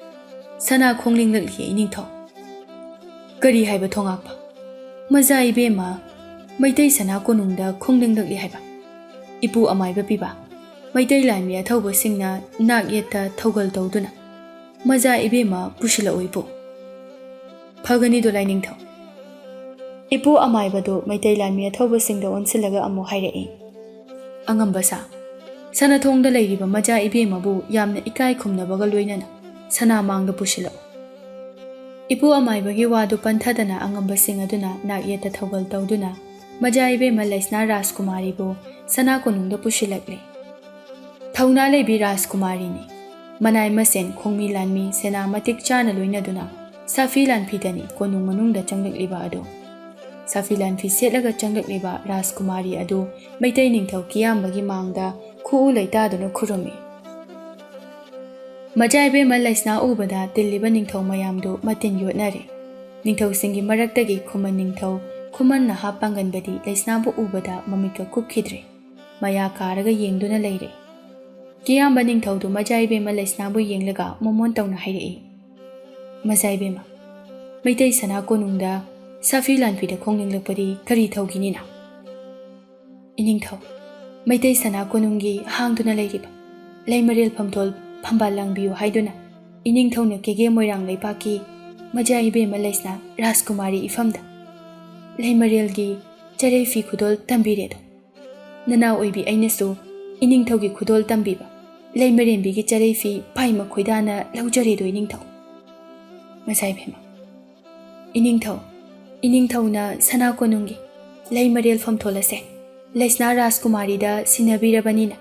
[SPEAKER 1] ꯁꯅꯥ ꯈꯣꯡꯂꯤꯡꯂꯛꯂꯤ ꯏꯅꯤꯡꯊꯧ ꯀꯔꯤ ꯍꯥꯏꯕ ꯊꯣꯉꯥꯛꯄ ꯃꯖꯥ ꯏꯕꯦꯝꯃ ꯃꯩꯇꯩ ꯁꯅꯥ ꯀꯣꯅꯨꯡꯗ ꯈꯣꯡꯂꯤꯡꯂꯛꯂꯤ ꯍꯥꯏꯕ ꯏꯄꯨ ꯑꯃꯥꯏꯕ ꯄꯤꯕ ꯃꯩꯇꯩ ꯂꯥꯟꯃꯤ ꯑꯊꯧꯕꯁꯤꯡꯅ ꯅꯥꯛ ꯌꯦꯠꯇ ꯊꯧꯒꯜ ꯇꯧꯗꯨꯅ ꯃꯖꯥ ꯏꯕꯦꯝꯃ ꯄꯨꯁꯤꯜꯂꯛꯎ ꯏꯄꯨ ꯐꯒꯅꯤꯗꯣ ꯂꯥꯏꯅꯤꯡꯊꯧ ꯏꯄꯨ ꯑꯃꯥꯏꯕꯗꯨ ꯃꯩꯇꯩ ꯂꯥꯟꯃꯤ ꯑꯊꯧꯕꯁꯤꯡꯗ ꯑꯣꯟꯁꯤꯜꯂꯒ ꯑꯃꯨꯛ ꯍꯥꯏꯔꯛꯏ ꯑꯉꯝꯕ ꯁꯥ ꯁꯅꯊꯣꯡꯗ ꯂꯩꯔꯤꯕ ꯃꯖꯥ ꯏꯕꯦꯝꯃꯕꯨ ꯌꯥꯝꯅ ꯏꯀꯥꯏ ꯈꯨꯝꯅꯕꯒ ꯂꯣꯏꯅꯅ ꯁꯅꯥꯃꯥꯡꯗ ꯄꯨꯁꯤꯜꯂꯛꯎ ꯏꯄꯨ ꯑꯃꯥꯏꯕꯒꯤ ꯋꯥꯗꯨ ꯄꯟꯊꯗꯅ ꯑꯉꯝꯕꯁꯤꯡ ꯑꯗꯨꯅ ꯅꯥꯛ ꯌꯦꯠꯇ ꯊꯧꯒꯜ ꯇꯧꯗꯨꯅ ꯃꯖꯥ ꯏꯕꯦꯝꯃ ꯂꯩꯁꯅꯥ ꯔꯥꯖꯀꯨꯃꯥꯔꯤꯕꯨ ꯁꯅꯥ ꯀꯣꯅꯨꯡꯗ ꯄꯨꯁꯤꯜꯂꯛꯂꯦ ꯊꯧꯅꯥ ꯂꯩꯕꯤ ꯔꯥꯖꯀꯨꯃꯥꯔꯤꯅꯤ Manai masen khongmi lanmi sena matik chana loinaduna Safi Lanfidani konung manungda changlakliba ado. Safi Lanfi setlaga changlakliba Rajkumari ado Maitai Ningthau Kiyambagi mangda khuu leitaduna khurumi. Majaibe malaisna ubada tilliba Ningthau mayamdo matin yotnare. Ningthau singi maraktagi Khuman Ningthau Khuman na hapanganbadi laisnabu ubada mamika kukhidre. Maya karaga yengduna leire. Kiyamba Ningthaudu Majaibe malaisnabu yenglaga momon tawna hairei. Majaibe ma Maitai sana konungda Safi Lanfida khongninglepadi kari thauginina. Iningthau Maitai sana konungi hangduna leiriba. Laimarel phamtol phambal langbiu haiduna. Iningthauna kege moirang leipaki Majaibe malaisna Rajkumari ifamda. Laimarelgi charei fi khudol tambiredo. Nana oibi ainasu Iningthaugi khudol tambiba. Laimarembigi charei fi paima khoidana laujaredo Iningthau. Majaibe ma Iningthauna sana konungi Laimarel famtholase Laisna Rajkumari da sinabirabanina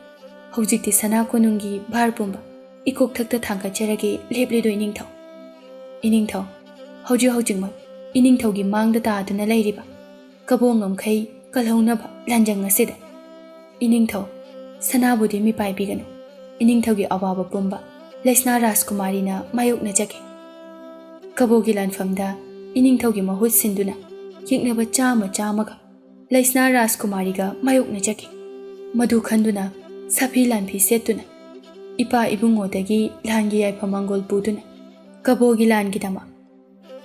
[SPEAKER 1] Haujikti sana konungi bharpumba ikok thakta thangkacharage lepledo Iningthau haujingma Iningthaugi mangda taaduna leiriba kabongam khai kalhaunaba lanjang asida Iningthau sanabudi mi paibiganu Iningthaugi awaba pumba Laisna Rajkumari na mayokna jage kabogi lanfamda Iningthaugi mahut sinduna yeknaba chamaga Laisna Rajkumari ga mayokna jage madu khanduna Safi Lanfi setuna ipa ibungodagi langi yaipamangol puduna kabogi langidama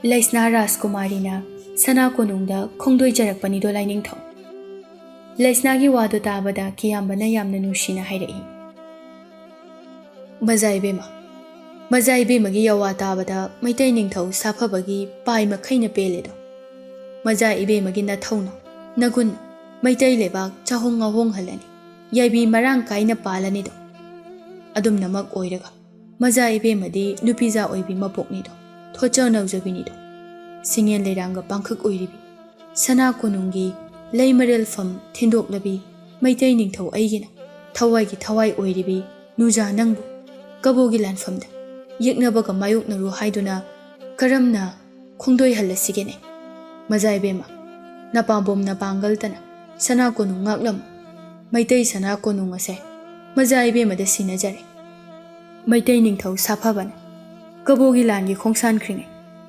[SPEAKER 1] Laisna Rajkumari na sana konungda khongdoi jarakpanido Lainingthau Laisnagi wado tabada kiyambana yamna nushina hairei. Majaibe magi yawa tabada Maitai Ningthau saphabagi pai makhaina peledo. Majaibe magi nathauna nagun Maitai lebak chahong ngahong halani yaibi marang kaina palanido. Adum namak oiraga Majaibe madi nupiza oibi mapoknido thocha naujabinido. Singen leranga pangkhak oiribi sana konungi Laimarel fam thindok labi Maitai Ningthau aigina thawai oiribi nuja nangbu kabogi lanfamda yeknabaga mayoknaru haiduna karamna khongdoi halasigene Majaibe ma napambom na pangaltana sana konung ngaklam Maitai sana konung ase Majaibe ma da sinajare Maitai Ningthau saphabana kabogi langi khongsan khringe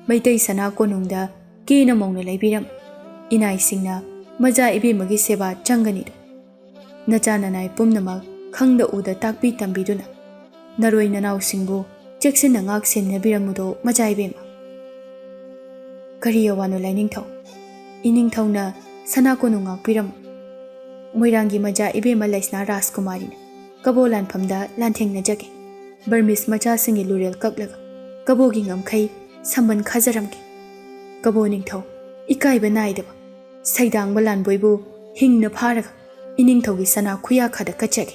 [SPEAKER 1] Maitai sana konungda kena mongna laibiram inai singna Majaibe magi seba changanido nachana nai pumnamak khangda uda takpi tambiduna naroi nanau singbu cheksina ngak sinnabiramudo Majaibe ma kariya wano Lainingthau Iningthauna sana konung ngakpiram moirangi Majaibe ma Laisna Rajkumari kabolan phamda lanthengna jage Burmese macha singi lurel kaklaga kabogi ngamkhai samban khajaramki kabo Ningthau ikaiba naidaba saidang balan boibu hingna pharaga Iningthaugi sana khuya khada kachage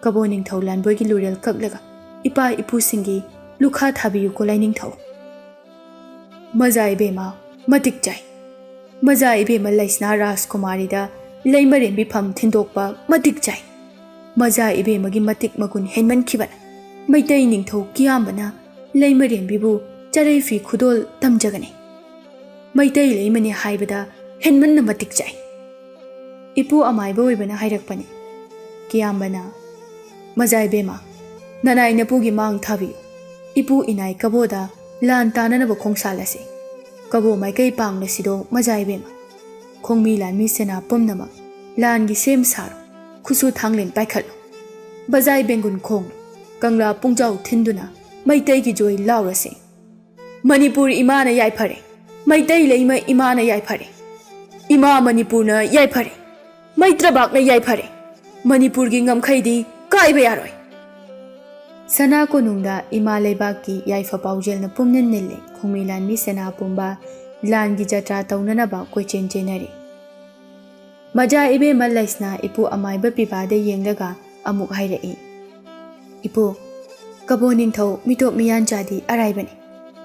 [SPEAKER 1] kabo Ningthau lanboigi lurel kaklaga ipa ipu singi lukha thabiyu ko Lainingthau Majaibe ma matik jai Majaibe ma Laisna Rajkumari da Laimarembi pham thindokpa matik jai Majaibe magi matik magun henman khibana Maitai Ningthau kiyambana Laimarembibu charei fi khudol tamjagane Maitai leimani haibada henmanna matik jai ipu amaiba oibana hairakpani kiyambana Majaibe ma nanai napugi mang thabi ipu inai kaboda lan tananaba khongsalase kabo maikai pangna sido Majaibe ma khongmi lanmi sena pumnama langi sem sar khusu thanglen paikhalo bajai bengun khong kangla pungjau thinduna Maitai gi joy laurase Manipur imana yai phare Maitai leima imana yai phare ima Manipur na yai phare Maitrabak na yai phare Manipur gi ngamkhaidi kaiba yaroi sana konungda ima leibaki yai fa paujel na pumnen nelle khongmi lanmi sena pumba langi jatra taunana ba koichen chenari Majaibe ma Laisna ipu amaiba pibada yenglaga amuk hairei ipu kabo Ningthau mitop miyan jadi araibani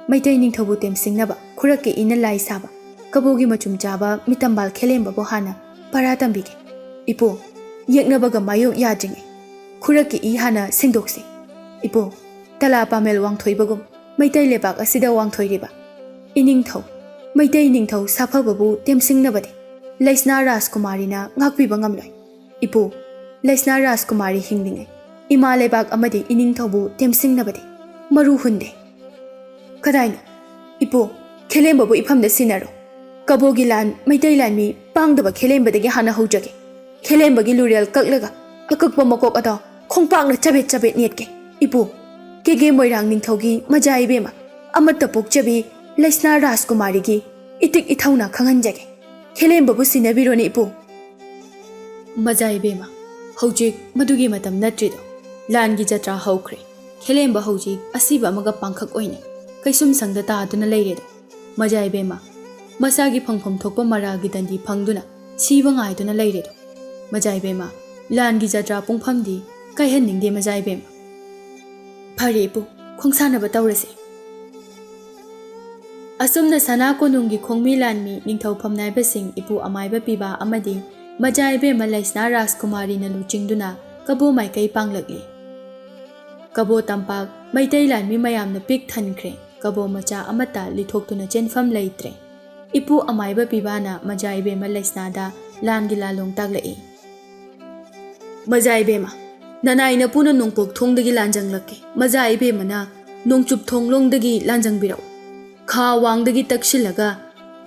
[SPEAKER 1] Maitai Ningthau bu temsingnaba khurake ina lai saba kabogi machum chaba mitambal khelemba bo hana paratambige ipo yeknabaga mayok yajinge khurake I hana singdokse ipo ꯇꯂꯥ ꯄꯥꯃꯦꯜ ꯋꯥꯡꯊꯣꯏꯕꯒꯨꯝ Meitei ꯂꯩꯕꯥꯛ ꯑꯁꯤꯗ ꯋꯥꯡꯊꯣꯏꯔꯤꯕ ꯏꯅꯤꯡꯊꯧ ꯃꯩꯇꯩ ꯅꯤꯡꯊꯧ ꯁꯥꯐꯕꯕꯨ ꯇꯦꯝꯁꯤꯡꯅꯕꯗꯤ ꯂꯩꯁꯅꯥ ꯔꯥꯖꯀꯨꯃꯥꯔꯤꯅ ꯉꯥꯛꯄꯤꯕ ꯉꯝꯂꯣꯏ꯫ ꯏꯄꯨ, ꯂꯩꯁꯅꯥ ꯔꯥꯖꯀꯨꯃꯥꯔꯤ ꯍꯤꯡꯂꯤꯉꯩ ꯏꯃꯥ ꯂꯩꯕꯥꯛ ꯑꯃꯗꯤ ꯏꯅꯤꯡꯊꯧꯕꯨ ꯇꯦꯝꯁꯤꯡꯅꯕꯗꯤ ꯃꯔꯨ ꯍꯨꯟꯗꯦ꯫ ꯀꯗꯥꯏꯅꯣ? ꯏꯄꯨ, ꯈꯦꯂꯦꯝꯕꯕꯨ ꯏꯐꯝꯗ ꯁꯤꯟꯅꯔꯣ꯫ ꯀꯕꯣꯒꯤ ꯂꯥꯟ ꯃꯩꯇꯩ ꯂꯥꯟꯃꯤ ꯄꯥꯡꯗꯕ ꯈꯦꯂꯦꯝꯕꯗꯒꯤ ꯍꯥꯟꯅ ꯍꯧꯖꯒꯦ꯫ ꯈꯦꯂꯦꯝꯕꯒꯤ ꯂꯨꯔꯦꯜ ꯀꯛꯂꯒ ꯑꯀꯛꯄ ꯃꯀꯣꯛ ꯑꯗꯣ ꯈꯣꯡꯄꯥꯛꯅ ꯆꯕꯦꯠ ꯆꯕꯦꯠ ꯅꯦꯠꯀꯦ꯫ ꯏꯄꯨ, ꯀꯦꯒꯦ ꯃꯣꯏꯔꯥꯡ ꯅꯤꯡꯊꯧꯒꯤ ꯃꯆꯥ ꯏꯕꯦꯝꯃ ꯑꯃꯠꯇ ꯄꯣꯛꯆꯕꯤ ꯂꯩꯁꯅꯥ ꯔꯥꯖꯀꯨꯃꯥꯔꯤꯒꯤ ꯏꯇꯤꯛ ꯏꯊꯧꯅꯥ ꯈꯪꯍꯟꯖꯒꯦ꯫ ꯈꯦꯂꯦꯝꯕꯕꯨ ꯁꯤꯟꯅꯕꯤꯔꯣꯅꯦ ꯏꯄꯨ꯫ ꯃꯆꯥ ꯏꯕꯦꯝꯃ, ꯍꯧꯖꯤꯛ ꯃꯗꯨꯒꯤ ꯃꯇꯝ ꯅꯠꯇ꯭ꯔꯤꯗꯣ꯫ ꯂꯥꯟꯒꯤ ꯖꯇ꯭ꯔꯥ ꯍꯧꯈ꯭ꯔꯦ꯫ ꯈꯦꯂꯦꯝꯕ ꯍꯧꯖꯤꯛ ꯑꯁꯤꯕ ꯑꯃꯒ ꯄꯥꯡꯈꯛ ꯑꯣꯏꯅ ꯀꯩꯁꯨꯝ ꯁꯪꯗ ꯇꯥꯗꯨꯅ ꯂꯩꯔꯦꯗꯣ꯫ ꯃꯆꯥ ꯏꯕꯦꯝꯃ, ꯃꯁꯥꯒꯤ ꯐꯪꯐꯝ ꯊꯣꯛꯄ ꯃꯔꯥꯜꯒꯤ ꯗꯟꯗꯤ ꯐꯪꯗꯨꯅ ꯁꯤꯕ ꯉꯥꯏꯗꯨꯅ ꯂꯩꯔꯦꯗꯣ꯫ ꯃꯆꯥ ꯏꯕꯦꯝꯃ, ꯂꯥꯟꯒꯤ ꯖꯇ꯭ꯔꯥ ꯄꯨꯡꯐꯝꯗꯤ ꯀꯥꯏꯍꯟꯅꯤꯡꯗꯦ ꯃꯆꯥ ꯏꯕꯦꯝꯃ꯫ ꯐꯔꯦ ꯏꯄꯨ, ꯈꯣꯡꯁꯥꯟꯅꯕ ꯇꯧꯔꯁꯤ꯫ ꯑꯁꯨꯝꯅ ꯁꯅꯥ ꯀꯣꯅꯨꯡꯒꯤ ꯈꯣꯡꯃꯤ ꯂꯥꯟꯃꯤ ꯅꯤꯡꯊꯧ ꯐꯝꯅꯥꯏꯕꯁꯤꯡ ꯏꯄꯨ ꯑꯃꯥꯏꯕ ꯄꯤꯕ ꯑꯃꯗꯤ ꯃꯆꯥ ꯏꯕꯦꯝꯃ ꯂꯩꯁꯅꯥ ꯔꯥꯖꯀꯨꯃꯥꯔꯤꯅ ꯂꯨꯆꯤꯡꯗꯨꯅ ꯀꯕꯣ ꯃꯥꯏꯀꯩ ꯄꯥꯡꯂꯛꯂꯤ꯫ ꯀꯕꯣ ꯇꯝꯄꯥꯛ ꯃꯩꯇꯩ ꯂꯥꯟꯃꯤ ꯃꯌꯥꯝꯅ ꯄꯤꯛ ꯊꯟꯈ꯭ꯔꯦ꯫ ꯀꯕꯣ ꯃꯆꯥ ꯑꯃꯠꯇ ꯂꯤꯊꯣꯛꯇꯨꯅ ꯆꯦꯟꯐꯝ ꯂꯩꯇ꯭ꯔꯦ꯫ ꯏꯄꯨ ꯑꯃꯥꯏꯕ ꯄꯤꯕꯥꯅ ꯃꯆꯥ ꯏꯕꯦꯝꯃ ꯂꯩꯁꯅꯥꯗ ꯂꯥꯟꯒꯤ ꯂꯥꯂꯣꯡ ꯇꯥꯛꯂꯛꯏ꯫ ꯃꯆꯥ ꯏꯕꯦꯝꯃ, ꯅꯅꯥꯏꯅ ꯄꯨꯅ ꯅꯣꯡꯄꯣꯛ ꯊꯣꯡꯗꯒꯤ ꯂꯥꯟꯖꯪꯂꯛꯀꯦ꯫ ꯃꯆꯥ ꯏꯕꯦꯝꯃꯅ ꯅꯣꯡꯆꯨꯞ ꯊꯣꯡꯂꯣꯡꯗꯒꯤ ꯂꯥꯟꯖꯪꯕꯤꯔꯛꯎ꯫ ꯈꯥ ꯋꯥꯡꯗꯒꯤ ꯇꯛꯁꯤꯜꯂꯒ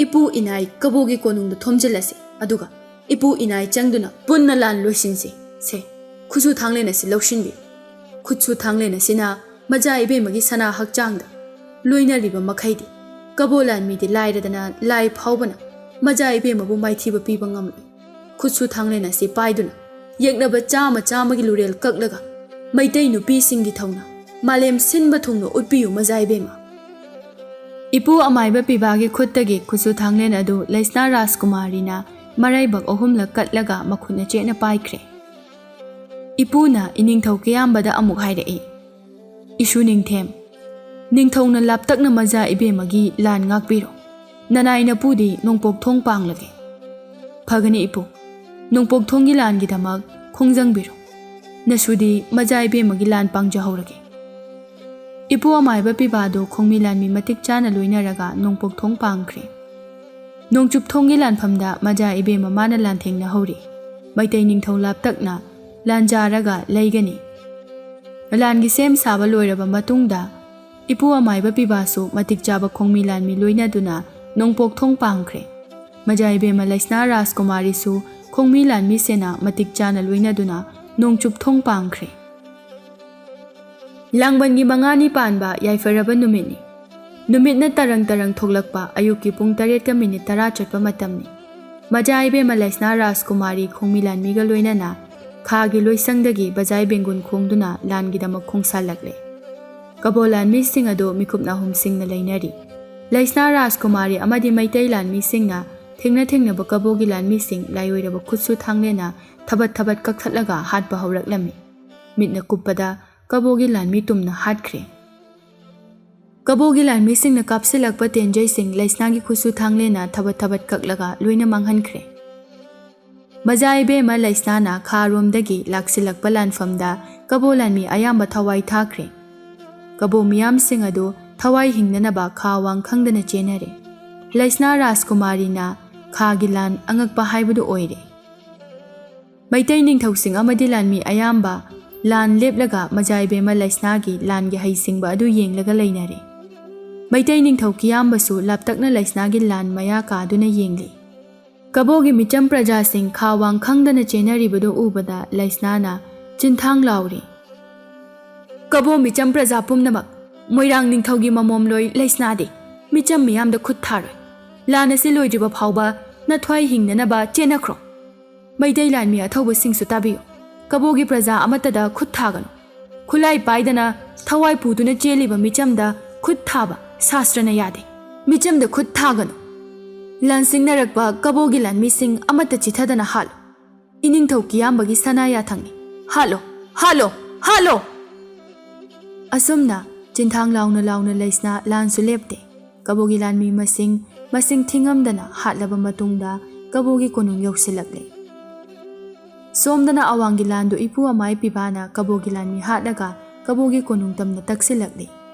[SPEAKER 1] ꯏꯄꯨ ꯏꯅꯥꯏ ꯀꯕꯣꯒꯤ ꯀꯣꯅꯨꯡꯗ ꯊꯣꯝꯖꯤꯜꯂꯁꯤ꯫ ꯑꯗꯨꯒ ꯏꯄꯨ ꯏꯅꯥꯏ ꯆꯪꯗꯨꯅ ꯄꯨꯟꯅ ꯂꯥꯟ ꯂꯣꯏꯁꯤꯟꯁꯤ꯫ ꯁꯦ, ꯈꯨꯠꯁꯨ ꯊꯥꯡꯂꯦꯟ ꯑꯁꯤ ꯂꯧꯁꯤꯟꯕꯤꯌꯨ꯫ ꯈꯨꯠꯁꯨ ꯊꯥꯡꯂꯦꯟ ꯑꯁꯤꯅ ꯃꯆꯥ ꯏꯕꯦꯝꯃꯒꯤ ꯁꯅꯥ ꯍꯛꯆꯥꯡꯗ ꯂꯣꯏꯅꯔꯤꯕ ꯃꯈꯩꯗꯤ ꯀꯕꯣ ꯂꯥꯟꯃꯤꯗꯤ ꯂꯥꯏꯔꯗꯅ ꯂꯥꯏ ꯐꯥꯎꯕꯅ ꯃꯆꯥ ꯏꯕꯦꯝꯃꯕꯨ ꯃꯥꯏꯊꯤꯕ ꯄꯤꯕ ꯉꯝꯂꯣꯏ꯫ ꯈꯨꯠꯁꯨ ꯊꯥꯡꯂꯦꯟ ꯑꯁꯤ ꯄꯥꯏꯗꯨꯅ ꯌꯦꯛꯅꯕ ꯆꯥꯝꯃ ꯆꯥꯝꯃꯒꯤ ꯂꯨꯔꯦꯜ ꯀꯛꯂꯒ ꯃꯩꯇꯩ ꯅꯨꯄꯤꯁꯤꯡꯒꯤ ꯊꯧꯅ ꯃꯥꯂꯦꯝ ꯁꯤꯟꯕ ꯊꯨꯡꯅ ꯎꯠꯄꯤꯌꯨ ꯃꯆꯥ ꯏꯕꯦꯝꯃ꯫ ꯏꯄꯨ ꯑꯃꯥꯏꯕ ꯄꯤꯕꯥꯒꯤ ꯈꯨꯠꯇꯒꯤ ꯈꯨꯠꯁꯨ ꯊꯥꯡꯂꯦꯟ ꯑꯗꯨ ꯂꯩꯁꯅꯥ ꯔꯥꯖꯀꯨꯃꯥꯔꯤꯅ ꯃꯔꯩꯕꯛ ꯑꯍꯨꯝꯂꯛ ꯀꯠꯂꯒ ꯃꯈꯨꯠꯅ ꯆꯦꯠꯅ ꯄꯥꯏꯈ꯭ꯔꯦ꯫ ꯏꯄꯨꯅ ꯏꯅꯤꯡꯊꯧ ꯀꯤꯌꯥꯝꯕꯗ ꯑꯃꯨꯛ ꯍꯥꯏꯔꯛꯏ꯫ ꯏꯁꯨ ꯅꯤꯡꯊꯦꯝ, ꯅꯤꯡꯊꯧꯅ ꯂꯥꯞꯇꯛꯅ ꯃꯆꯥ ꯏꯕꯦꯝꯃꯒꯤ ꯂꯥꯟ ꯉꯥꯛꯄꯤꯔꯣ꯫ ꯅꯅꯥꯏꯅ ꯄꯨꯗꯤ ꯅꯣꯡꯄꯣꯛ ꯊꯣꯡ ꯄꯥꯡꯂꯒꯦ꯫ ꯐꯒꯅꯤ ꯏꯄꯨ, ꯅꯣꯡꯄꯣꯛ ꯊꯣꯡꯒꯤ ꯂꯥꯟꯒꯤꯗꯃꯛ ꯈꯣꯡꯖꯪꯕꯤꯔꯣ꯫ ꯅꯁꯨꯗꯤ ꯃꯆꯥ ꯏꯕꯦꯝꯃꯒꯤ ꯂꯥꯟ ꯄꯥꯡꯖꯍꯧꯔꯒꯦ꯫ ꯏꯄꯨ ꯑꯃꯥꯏꯕ ꯄꯤꯕꯥꯗꯨ ꯈꯣꯡꯃꯤ ꯂꯥꯟꯃꯤ ꯃꯇꯤꯛ ꯆꯥꯅ ꯂꯣꯏꯅꯔꯒ ꯅꯣꯡꯄꯣꯛ ꯊꯣꯡ ꯄꯥꯡꯈ꯭ꯔꯦ꯫ ꯅꯣꯡꯆꯨꯞ ꯊꯣꯡꯒꯤ ꯂꯥꯟꯐꯝꯗ ꯃꯆꯥ ꯏꯕꯦꯝꯃ ꯃꯥꯅ ꯂꯥꯟꯊꯦꯡꯅꯍꯧꯔꯤ꯫ ꯃꯩꯇꯩ ꯅꯤꯡꯊꯧ ꯂꯥꯞꯇꯛꯅ ꯂꯥꯟꯖꯥꯔꯒ ꯂꯩꯒꯅꯤ꯫ ꯂꯥꯟꯒꯤ ꯁꯦꯝ ꯁꯥꯕ ꯂꯣꯏꯔꯕ ꯃꯇꯨꯡꯗ ꯏꯄꯨ ꯑꯃꯥꯏꯕ ꯄꯤꯕꯥꯁꯨ ꯃꯇꯤꯛ ꯆꯥꯕ ꯈꯣꯡꯃꯤ ꯂꯥꯟꯃꯤ ꯂꯣꯏꯅꯗꯨꯅ ꯅꯣꯡꯄꯣꯛ ꯊꯣꯡ ꯄꯥꯡꯈ꯭ꯔꯦ꯫ ꯃꯆꯥ ꯏꯕꯦꯝꯃ ꯂꯩꯁꯅꯥ ꯔꯥꯖꯀꯨꯃꯥꯔꯤꯁꯨ ꯈꯣꯡꯃꯤ ꯂꯥꯟꯃꯤ ꯁꯦꯅꯥ ꯃꯇꯤꯛ ꯆꯥꯅ ꯂꯣꯏꯅꯗꯨꯅ ꯅꯣꯡꯆꯨꯞ ꯊꯣꯡ ꯄꯥꯡꯈ꯭ꯔꯦ꯫ ꯂꯥꯡꯕꯟꯒꯤ ꯃꯉꯥꯅꯤ ꯄꯥꯟꯕ ꯌꯥꯏꯐꯔꯕ ꯅꯨꯃꯤꯠꯅꯤ꯫ ꯅꯨꯃꯤꯠꯅ ꯇꯔꯪ ꯇꯔꯪ ꯊꯣꯛꯂꯛꯄ ꯑꯌꯨꯛꯀꯤ ꯄꯨꯡ 7:10 ꯆꯠꯄ ꯃꯇꯝꯅꯤ꯫ ꯃꯆꯥ ꯏꯕꯦꯝꯃ ꯂꯩꯁꯅꯥ ꯔꯥꯖꯀꯨꯃꯥꯔꯤ ꯈꯣꯡꯃꯤ ꯂꯥꯟꯃꯤꯒ ꯂꯣꯏꯅꯅ ꯈꯥꯒꯤ ꯂꯣꯏꯁꯪꯗꯒꯤ ꯕꯖꯥꯏ ꯕꯦꯡꯒꯨꯟ ꯈꯣꯡꯗꯨꯅ ꯂꯥꯟꯒꯤꯗꯃꯛ ꯈꯣꯡꯁꯥꯜꯂꯛꯂꯦ꯫ ꯀꯕꯣ ꯂꯥꯟꯃꯤꯁꯤꯡ ꯑꯗꯨ ꯃꯤꯀꯨꯞ ꯅꯥꯍꯨꯝꯁꯤꯡꯅ ꯂꯩꯅꯔꯤ꯫ ꯂꯩꯁꯅꯥ ꯔꯥꯖꯀꯨꯃꯥꯔꯤ ꯑꯃꯗꯤ ꯃꯩꯇꯩ ꯂꯥꯟꯃꯤꯁꯤꯡꯅ ꯊꯦꯡꯅꯕ ꯀꯕꯣꯒꯤ ꯂꯥꯟꯃꯤꯁꯤꯡ ꯂꯥꯏꯑꯣꯏꯔꯕ ꯈꯨꯠꯁꯨ ꯊꯥꯡꯂꯦꯟꯅ ꯊꯕꯠ ꯊꯕꯠ ꯀꯛꯊꯠꯂꯒ ꯍꯥꯠꯄ ꯍꯧꯔꯛꯂꯝꯃꯤ꯫ ꯃꯤꯠꯅ ꯀꯨꯞꯄꯗ ꯀꯕꯣꯒꯤ ꯂꯥꯟꯃꯤ ꯇꯨꯝꯅ ꯍꯥꯠꯈ꯭ꯔꯦ꯫ ꯀꯕꯣꯒꯤ ꯂꯥꯟꯃꯤꯁꯤꯡꯅ ꯀꯥꯞꯁꯤꯜꯂꯛꯄ ꯇꯦꯟꯖꯩꯁꯤꯡ ꯂꯩꯁꯅꯥꯒꯤ ꯈꯨꯠꯁꯨ ꯊꯥꯡꯂꯦꯟꯅ ꯊꯕꯠ ꯊꯕꯠ ꯀꯛꯂꯒ ꯂꯣꯏꯅ ꯃꯥꯡꯍꯟꯈ꯭ꯔꯦ꯫ ꯃꯆꯥ ꯏꯕꯦꯝꯃ ꯂꯩꯁꯅꯥꯅ ꯈꯥꯔꯣꯝꯗꯒꯤ ꯂꯥꯛꯁꯤꯜꯂꯛꯄ ꯂꯥꯟꯐꯝꯗ ꯀꯕꯣ ꯂꯥꯟꯃꯤ ꯑꯌꯥꯝꯕ ꯊꯋꯥꯏ ꯊꯥꯈ꯭ꯔꯦ꯫ ꯀꯕꯣ ꯃꯤꯌꯥꯝꯁꯤꯡ ꯑꯗꯨ ꯊꯋꯥꯏ ꯍꯤꯡꯅꯅꯕ ꯈꯥ ꯋꯥꯡ ꯈꯪꯗꯅ ꯆꯦꯟꯅꯔꯦ꯫ ꯂꯩꯁꯅꯥ ꯔꯥꯖꯀꯨꯃꯥꯔꯤꯅ ꯈꯥꯒꯤ ꯂꯥꯟ ꯑꯉꯛꯄ ꯍꯥꯏꯕꯗꯨ ꯑꯣꯏꯔꯦ꯫ ꯃꯩꯇꯩ ꯅꯤꯡꯊꯧꯁꯤꯡ ꯑꯃꯗꯤ ꯂꯥꯟꯃꯤ ꯑꯌꯥꯝꯕ ꯂꯥꯟ ꯂꯦꯞꯂꯒ ꯃꯆꯥ ꯏꯕꯦꯝꯃ ꯂꯩꯁꯅꯥꯒꯤ ꯂꯥꯟꯒꯤ ꯍꯩꯁꯤꯡꯕ ꯑꯗꯨ ꯌꯦꯡꯂꯒ ꯂꯩꯅꯔꯦ꯫ ꯃꯩꯇꯩ ꯅꯤꯡꯊꯧ ꯀꯤꯌꯥꯝꯕꯁꯨ ꯂꯥꯞꯇꯛꯅ ꯂꯩꯁꯅꯥꯒꯤ ꯂꯥꯟ ꯃꯌꯥ ꯀꯥꯗꯨꯅ ꯌꯦꯡꯂꯤ꯫ ꯀꯕꯣꯒꯤ ꯃꯤꯆꯝ ꯄ꯭ꯔꯖꯥꯁꯤꯡ ꯈꯥ ꯋꯥꯡ ꯈꯪꯗꯅ ꯆꯦꯟꯅꯔꯤꯕꯗꯨ ꯎꯕꯗ ꯂꯩꯁꯅꯥꯅ ꯆꯤꯟꯊꯥꯡ ꯂꯥꯎꯔꯤ꯫ ꯀꯕꯣ ꯃꯤꯆꯝ प्रजा ꯄꯨꯝꯅꯃꯛ, ꯃꯣꯏꯔꯥꯡ ꯅꯤꯡꯊꯧꯒꯤ ꯃꯃꯣꯝꯂꯣꯏ ꯂꯩꯁꯅꯥꯗꯤ ꯃꯤꯆꯝ ꯃꯤꯌꯥꯝꯗ ꯈꯨꯠ ꯊꯥꯔꯣꯏ꯫ ꯂꯥꯟ ꯑꯁꯤ ꯂꯣꯏꯗ꯭ꯔꯤꯕ ꯐꯥꯎꯕ ꯅꯊ꯭ꯋꯥꯏ ꯍꯤꯡꯅꯅꯕ ꯆꯦꯟꯅꯈ꯭ꯔꯣ꯫ ꯃꯩꯇꯩ ꯂꯥꯟꯃꯤ ꯑꯊꯧꯕꯁꯤꯡꯁꯨ ꯇꯥꯕꯤꯌꯨ꯫ ꯀꯕꯣꯒꯤ प्रजा ꯑꯃꯠꯇꯗ ꯈꯨꯠ ꯊꯥꯒꯅꯨ꯫ ꯈꯨꯠꯂꯥꯏ ꯄꯥꯏꯗꯅ ꯊꯋꯥꯏ ꯄꯨꯗꯨꯅ ꯆꯦꯜꯂꯤꯕ ꯃꯤꯆꯝꯗ ꯈꯨꯠ ꯊꯥꯕ ꯁꯥꯁꯇ꯭ꯔꯅ ꯌꯥꯗꯦ꯫ ꯃꯤꯆꯝꯗ ꯈꯨꯠ ꯊꯥꯒꯅꯨ꯫ ꯂꯥꯟꯁꯤꯡꯅꯔꯛꯄ ꯀꯕꯣꯒꯤ ꯂꯥꯟꯃꯤꯁꯤꯡ ꯑꯃꯠꯇ ꯆꯤꯊꯗꯅ ꯍꯥꯠꯂꯨ꯫ ꯏꯅꯤꯡꯊꯧ ꯀꯤꯌꯥꯝꯕꯒꯤ ꯁꯅꯥ ꯌꯥꯊꯪꯅꯤ꯫ ꯍꯥꯠꯂꯣ, ꯍꯥꯠꯂꯣ, ꯍꯥꯠꯂꯣ! ꯑꯁꯨꯝꯅ ꯆꯤꯟꯊꯥꯡ ꯂꯥꯎꯅ ꯂꯥꯎꯅ ꯂꯩꯁꯅꯥ ꯂꯥꯟꯁꯨ ꯂꯦꯞꯇꯦ꯫ ꯀꯕꯣꯒꯤ ꯂꯥꯟꯃꯤ ꯃꯁꯤꯡ ꯊꯤꯉꯝꯗꯅ ꯍꯥꯠꯂꯕ ꯃꯇꯨꯡꯗ ꯀꯕꯣꯒꯤ ꯀꯣꯅꯨꯡ ꯌꯧꯁꯤꯜꯂꯛꯂꯦ꯫ ꯁꯣꯝꯗꯅ ꯑꯋꯥꯡꯒꯤ ꯂꯥꯟꯗꯨ ꯏꯄꯨ ꯑꯃꯥꯏ ꯄꯤꯕꯥꯅ ꯀꯕꯣꯒꯤ ꯂꯥꯟꯃꯤ ꯍꯥꯠꯂꯒ ꯀꯕꯣꯒꯤ ꯀꯣꯅꯨꯡ ꯇꯝꯅ ꯇꯛꯁꯤꯜꯂꯛꯂꯤ꯫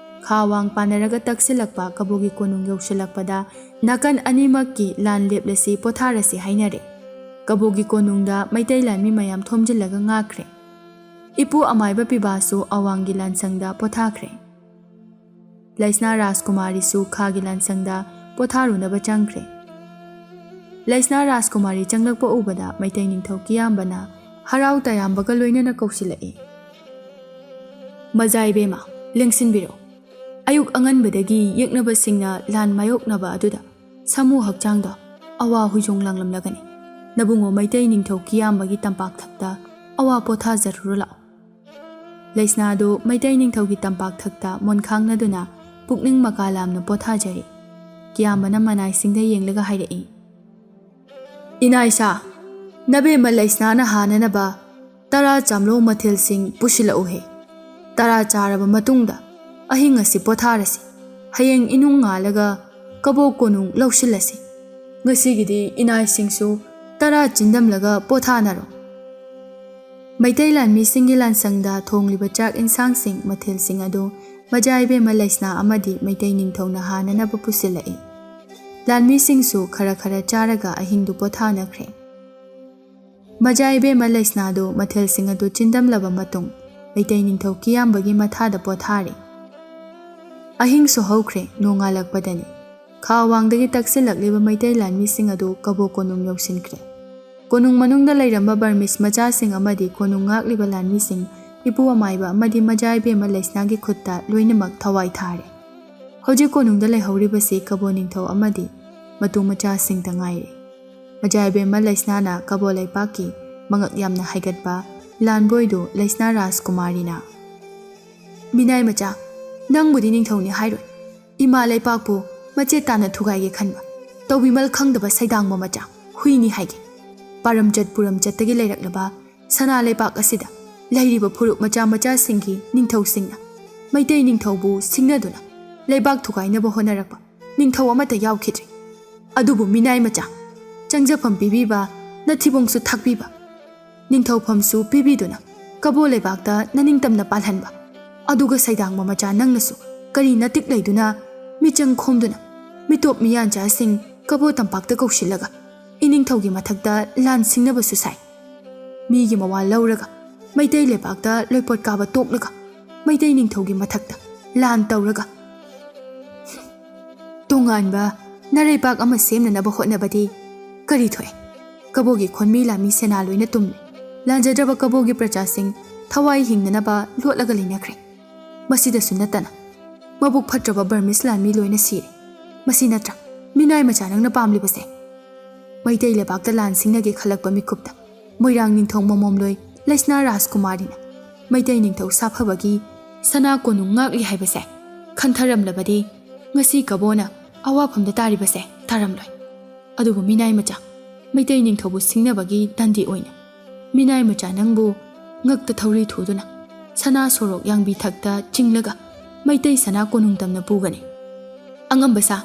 [SPEAKER 1] ꯈꯥ ꯋꯥꯡ ꯄꯥꯅꯔꯒ ꯇꯛꯁꯤꯜꯂꯛꯄ ꯀꯕꯣꯒꯤ ꯀꯣꯅꯨꯡ ꯌꯧꯁꯤꯜꯂꯛꯄꯗ ꯅꯥꯀꯟ ꯑꯅꯤꯃꯛꯀꯤ ꯂꯥꯟ ꯂꯦꯞꯂꯁꯤ ꯄꯣꯊꯥꯔꯁꯤ ꯍꯥꯏꯅꯔꯦ꯫ ꯀꯕꯣꯒꯤ ꯀꯣꯅꯨꯡꯗ ꯃꯩꯇꯩ ꯂꯥꯟꯃꯤ ꯃꯌꯥꯝ ꯊꯣꯝꯖꯤꯜꯂꯒ ꯉꯥꯛꯈ꯭ꯔꯦ꯫ ꯏꯄꯨ ꯑꯃꯥꯏꯕ ꯄꯤꯕꯥꯁꯨ ꯑꯋꯥꯡꯒꯤ ꯂꯥꯟꯁꯪꯗ ꯄꯣꯊꯥꯈ꯭ꯔꯦ꯫ ꯂꯩꯁꯅꯥ ꯔꯥꯖꯀꯨꯃꯥꯔꯤꯁꯨ ꯈꯥꯒꯤ ꯂꯥꯟꯁꯪꯗ ꯄꯣꯊꯥꯔꯨꯅꯕ ꯆꯪꯈ꯭ꯔꯦ꯫ ꯂꯩꯁꯅꯥ ꯔꯥꯖꯀꯨꯃꯥꯔꯤ ꯆꯪꯂꯛꯄ ꯎꯕꯗ ꯃꯩꯇꯩ ꯅꯤꯡꯊꯧ ꯀꯤꯌꯥꯝꯕꯅ ꯍꯔꯥꯎ ꯇꯌꯥꯝꯕꯒ ꯂꯣꯏꯅꯅ ꯀꯧꯁꯤꯜꯂꯛꯏ꯫ ꯃꯖꯥ ꯏꯕꯦꯝꯃ, ꯂꯦꯡꯁꯤꯟꯕꯤꯔꯣ꯫ ꯑꯌꯨꯛ ꯑꯉꯟꯕꯗꯒꯤ ꯌꯦꯛꯅꯕꯁꯤꯡꯅ ꯂꯥꯟ ꯃꯥꯌꯣꯛꯅꯕ ꯑꯗꯨꯗ ꯁꯥꯃꯨ ꯍꯛꯆꯥꯡꯗꯣ ꯑꯋꯥ ꯍꯨꯏꯖꯣꯡ ꯂꯥꯡꯂꯝꯂꯒꯅꯤ꯫ ꯅꯕꯨꯡꯉꯣ ꯃꯩꯇꯩ ꯅꯤꯡꯊꯧ ꯀꯤꯌꯥꯝꯕꯒꯤ ꯇꯝꯄꯥꯛꯊꯛꯇ ꯑꯋꯥ ꯄꯣꯊꯥꯖꯔꯨꯔꯣ ꯂꯥꯛꯑꯣ꯫ ꯂꯩꯁꯅꯥꯗꯨ ꯃꯩꯇꯩ ꯅꯤꯡꯊꯧꯒꯤ ꯇꯝꯄꯥꯛꯊꯛꯇ ꯃꯣꯟꯈꯥꯡꯅꯗꯨꯅ ꯄꯨꯛꯅꯤꯡ ꯃꯀꯥ ꯂꯥꯝꯅ ꯄꯣꯊꯥꯖꯔꯤ꯫ ꯀꯤꯌꯥꯝꯕꯅ ꯃꯅꯥꯏꯁꯤꯡꯗ ꯌꯦꯡꯂꯒ ꯍꯥꯏꯔꯛꯏ, ꯏꯅꯥꯏꯁꯥ, ꯅꯕꯦꯝꯃ ꯂꯩꯁꯅꯥꯅ ꯍꯥꯅꯅꯕ 10 ꯆꯥꯝꯂꯣꯡ ꯃꯊꯦꯜꯁꯤꯡ ꯄꯨꯁꯤꯜꯂꯛꯎꯍꯦ꯫ 10 ꯆꯥꯔꯕ ꯃꯇꯨꯡꯗ ꯑꯍꯤꯡ ꯑꯁꯤ ꯄꯣꯊꯥꯔꯁꯤ꯫ ꯍꯌꯦꯡ ꯏꯅꯨꯡ ꯉꯥꯜꯂꯒ ꯀꯕꯣ ꯀꯣꯅꯨꯡ ꯂꯧꯁꯤꯜꯂꯁꯤ꯫ ꯉꯁꯤꯒꯤꯗꯤ ꯏꯅꯥꯏꯁꯤꯡꯁꯨ 10 ꯆꯤꯟꯗꯝꯂꯒ ꯄꯣꯊꯥꯅꯔꯣ꯫ ꯃꯩꯇꯩ ꯂꯥꯟꯃꯤꯁꯤꯡꯒꯤ ꯂꯥꯟꯁꯪꯗ ꯊꯣꯡꯂꯤꯕ ꯆꯥꯛ ꯏꯟꯁꯥꯡꯁꯤꯡ ꯃꯊꯦꯜꯁꯤꯡ ꯑꯗꯨ ꯃꯖꯥ ꯏꯕꯦꯝꯃ ꯂꯩꯁꯅꯥ ꯑꯃꯗꯤ ꯃꯩꯇꯩ ꯅꯤꯡꯊꯧꯅ ꯍꯥꯅꯅꯕ ꯄꯨꯁꯤꯜꯂꯛꯏ꯫ ꯂꯥꯟꯃꯤꯁꯤꯡꯁꯨ ꯈꯔ ꯈꯔ ꯆꯥꯔꯒ ꯑꯍꯤꯡꯗꯨ ꯄꯣꯊꯥꯅꯈ꯭ꯔꯦ꯫ ꯃꯖꯥ ꯏꯕꯦꯝꯃ ꯂꯩꯁꯅꯥꯗꯨ ꯃꯊꯦꯜꯁꯤꯡ ꯑꯗꯨ ꯆꯤꯟꯗꯝꯂꯕ ꯃꯇꯨꯡ ꯃꯩꯇꯩ ꯅꯤꯡꯊꯧ ꯀꯤꯌꯥꯝꯕꯒꯤ ꯃꯊꯥꯗ ꯄꯣꯊꯥꯔꯤ꯫ ꯑꯍꯤꯡꯁꯨ ꯍꯧꯈ꯭ꯔꯦ, ꯅꯣꯡꯉꯥꯜꯂꯛꯄꯗꯅꯤ ꯈꯥ ꯋꯥꯡꯗꯒꯤ ꯇꯛꯁꯤꯜꯂꯛꯂꯤꯕ ꯃꯩꯇꯩ ꯂꯥꯟꯃꯤꯁꯤꯡ ꯑꯗꯨ ꯀꯕꯣ ꯀꯣꯅꯨꯡ ꯌꯧꯁꯤꯟꯈ꯭ꯔꯦ꯫ ꯀꯣꯅꯨꯡ ꯃꯅꯨꯡꯗ ꯂꯩꯔꯝꯕ ꯕꯔꯃꯤꯁ ꯃꯆꯥꯁꯤꯡ ꯑꯃꯗꯤ ꯀꯣꯅꯨꯡ ꯉꯥꯛꯂꯤꯕ ꯂꯥꯟꯃꯤꯁꯤꯡ ꯏꯄꯨ ꯑꯃꯥꯏꯕ ꯑꯃꯗꯤ ꯃꯖꯥ ꯏꯕꯦꯝꯃ ꯂꯩꯁꯅꯥꯒꯤ ꯈꯨꯠꯇ ꯂꯣꯏꯅꯃꯛ ꯊꯋꯥꯏ ꯊꯥꯔꯦ꯫ ꯍꯧꯖꯤꯛ ꯀꯣꯅꯨꯡꯗ ꯂꯩꯍꯧꯔꯤꯕꯁꯤ ꯀꯕꯣ ꯅꯤꯡꯊꯧ ꯑꯃꯗꯤ ꯃꯇꯨ ꯃꯆꯥꯁꯤꯡꯇ ꯉꯥꯏꯔꯦ꯫ ꯃꯖꯥ ꯏꯕꯦꯝꯃ ꯂꯩꯁꯅꯥꯅ ꯀꯕꯣ ꯂꯩꯄꯥꯛꯀꯤ ꯃꯉꯛ ꯌꯥꯝꯅ ꯍꯥꯏꯒꯠꯄ ꯂꯥꯟꯕꯣꯏꯗꯨ ꯂꯩꯁꯅꯥ ꯔꯥꯖꯀꯨꯃꯥꯔꯤꯅ, ꯃꯤꯅꯥꯏ ꯃꯆꯥ, ꯅꯪꯕꯨꯗꯤ ꯅꯤꯡꯊꯧꯅꯤ ꯍꯥꯏꯔꯣꯏ꯫ ꯏꯃꯥ ꯂꯩꯄꯥꯛꯄꯨ ꯃꯆꯦꯠ ꯇꯥꯅ ꯊꯨꯒꯥꯏꯒꯦ ꯈꯟꯕ ꯇꯧꯕꯤꯃꯜ ꯈꯪꯗꯕ ꯁꯩꯗꯥꯡꯕ ꯃꯆꯥ ꯍꯨꯏꯅꯤ ꯍꯥꯏꯒꯦ꯫ ꯄꯥꯔꯝꯆꯠ ꯄꯨꯔꯝꯆꯠꯇꯒꯤ ꯂꯩꯔꯛꯂꯕ ꯁꯅꯥ ꯂꯩꯄꯥꯛ ꯑꯁꯤꯗ ꯂꯩꯔꯤꯕ ꯐꯨꯔꯨꯞ ꯃꯆꯥ ꯃꯆꯥꯁꯤꯡꯒꯤ ꯅꯤꯡꯊꯧꯁꯤꯡꯅ ꯃꯩꯇꯩ ꯅꯤꯡꯊꯧꯕꯨ ꯁꯤꯡꯅꯗꯨꯅ ꯂꯩꯕꯥꯛ ꯊꯨꯒꯥꯏꯅꯕ ꯍꯣꯠꯅꯔꯛꯄ ꯅꯤꯡꯊꯧ ꯑꯃꯠꯇ ꯌꯥꯎꯈꯤꯗ꯭ꯔꯤ꯫ ꯑꯗꯨꯕꯨ ꯃꯤꯅꯥꯏ ꯃꯆꯥ, ꯆꯪꯖꯐꯝ ꯄꯤꯕꯤꯕ, ꯅꯊꯤꯕꯣꯡꯁꯨ ꯊꯥꯛꯄꯤꯕ, ꯅꯤꯡꯊꯧꯐꯝꯁꯨ ꯄꯤꯕꯤꯗꯨꯅ ꯀꯕꯣ ꯂꯩꯕꯥꯛꯇ ꯅꯅꯤꯡꯇꯝꯅ ꯄꯥꯜꯍꯟꯕ, ꯑꯗꯨꯒ ꯁꯩꯗꯥꯡꯕ ꯃꯆꯥ ꯅꯪꯅꯁꯨ ꯀꯔꯤ ꯅꯇꯤꯛ ꯂꯩꯗꯨꯅ ꯃꯤꯆꯪ ꯈꯣꯝꯗꯨꯅ ꯃꯤꯇꯣꯞ ꯃꯤꯌꯥꯟꯆꯥꯁꯤꯡ ꯀꯕꯣ ꯇꯝꯄꯥꯛꯇ ꯀꯧꯁꯤꯜꯂꯒ ꯏꯅꯤꯡꯊꯧꯒꯤ ꯃꯊꯛꯇ ꯂꯥꯟ ꯁꯤꯡꯅꯕꯁꯨ ꯁꯥꯏ꯫ ꯃꯤꯒꯤ ꯃꯋꯥ ꯂꯧꯔꯒ ꯃꯩꯇꯩ ꯂꯩꯕꯥꯛꯇ ꯂꯣꯏꯄꯣꯠ ꯀꯥꯕ ꯇꯣꯛꯂꯒ ꯃꯩꯇꯩ ꯅꯤꯡꯊꯧꯒꯤ ꯃꯊꯛꯇ ꯂꯥꯟ ꯇꯧꯔꯒ ꯇꯣꯉꯥꯟꯕ ꯅꯔꯩꯄꯥꯛ ꯑꯃ ꯁꯦꯝꯅꯅꯕ ꯍꯣꯠꯅꯕꯗꯤ ꯀꯔꯤ ꯊꯣꯛꯑꯦ? ꯀꯕꯣꯒꯤ ꯈꯣꯟꯃꯤ ꯂꯥꯟꯃꯤ ꯁꯦꯅꯥ ꯂꯣꯏꯅ ꯇꯨꯝꯂꯦ꯫ ꯂꯥꯟꯖꯗ꯭ꯔꯕ ꯀꯕꯣꯒꯤ ꯄ꯭ꯔꯖꯥꯁꯤꯡ ꯊꯋꯥꯏ ꯍꯤꯡꯅꯅꯕ ꯂꯣꯠꯂꯒ ꯂꯩꯅꯈ꯭ꯔꯦ꯫ ꯃꯁꯤꯗꯁꯨ ꯅꯠꯇꯅ ꯃꯕꯨꯛ ꯐꯠꯇ꯭ꯔꯕ ꯕꯔꯃꯤꯁ ꯂꯥꯟꯃꯤ ꯂꯣꯏꯅ ꯁꯤꯔꯦ꯫ ꯃꯁꯤ ꯅꯠꯇ꯭ꯔꯥ ꯃꯤꯅꯥꯏ ꯃꯆꯥ ꯅꯪꯅ ꯄꯥꯝꯂꯤꯕꯁꯦ? ꯃꯩꯇꯩ ꯂꯩꯕꯥꯛꯇ ꯂꯥꯟ ꯁꯤꯡꯅꯒꯦ ꯈꯜꯂꯛꯄ ꯃꯤꯀꯨꯞꯇ ꯃꯣꯏꯔꯥꯡ ꯅꯤꯡꯊꯧ ꯃꯃꯣꯝꯂꯣꯏ ꯂꯩꯁꯅꯥ ꯔꯥꯖꯀꯨꯃꯥꯔꯤꯅ ꯃꯩꯇꯩ ꯅꯤꯡꯊꯧ ꯁꯥꯐꯕꯒꯤ ꯁꯅꯥ ꯀꯣꯅꯨꯡ ꯉꯥꯛꯂꯤ ꯍꯥꯏꯕꯁꯦ ꯈꯟꯊꯔꯝꯂꯕꯗꯤ ꯉꯁꯤ ꯀꯕꯣꯅ ꯑꯋꯥꯐꯝꯗ ꯇꯥꯔꯤꯕꯁꯦ ꯇꯥꯔꯝꯂꯣꯏ꯫ ꯑꯗꯨꯕꯨ ꯃꯤꯅꯥꯏ ꯃꯆꯥ, ꯃꯩꯇꯩ ꯅꯤꯡꯊꯧꯕꯨ ꯁꯤꯡꯅꯕꯒꯤ ꯗꯟꯗꯤ ꯑꯣꯏꯅ ꯃꯤꯅꯥꯏ ꯃꯆꯥ ꯅꯪꯕꯨ ꯉꯛꯇ ꯊꯧꯔꯤ ꯊꯨꯗꯨꯅ ꯁꯅꯥ ꯁꯣꯔꯣꯛ ꯌꯥꯡꯕꯤ ꯊꯛꯇ ꯆꯤꯡꯂꯒ ꯃꯩꯇꯩ ꯁꯅꯥ ꯀꯣꯅꯨꯡ ꯇꯝꯅ ꯄꯨꯒꯅꯤ꯫ ꯑꯉꯝꯕ ꯁꯥ,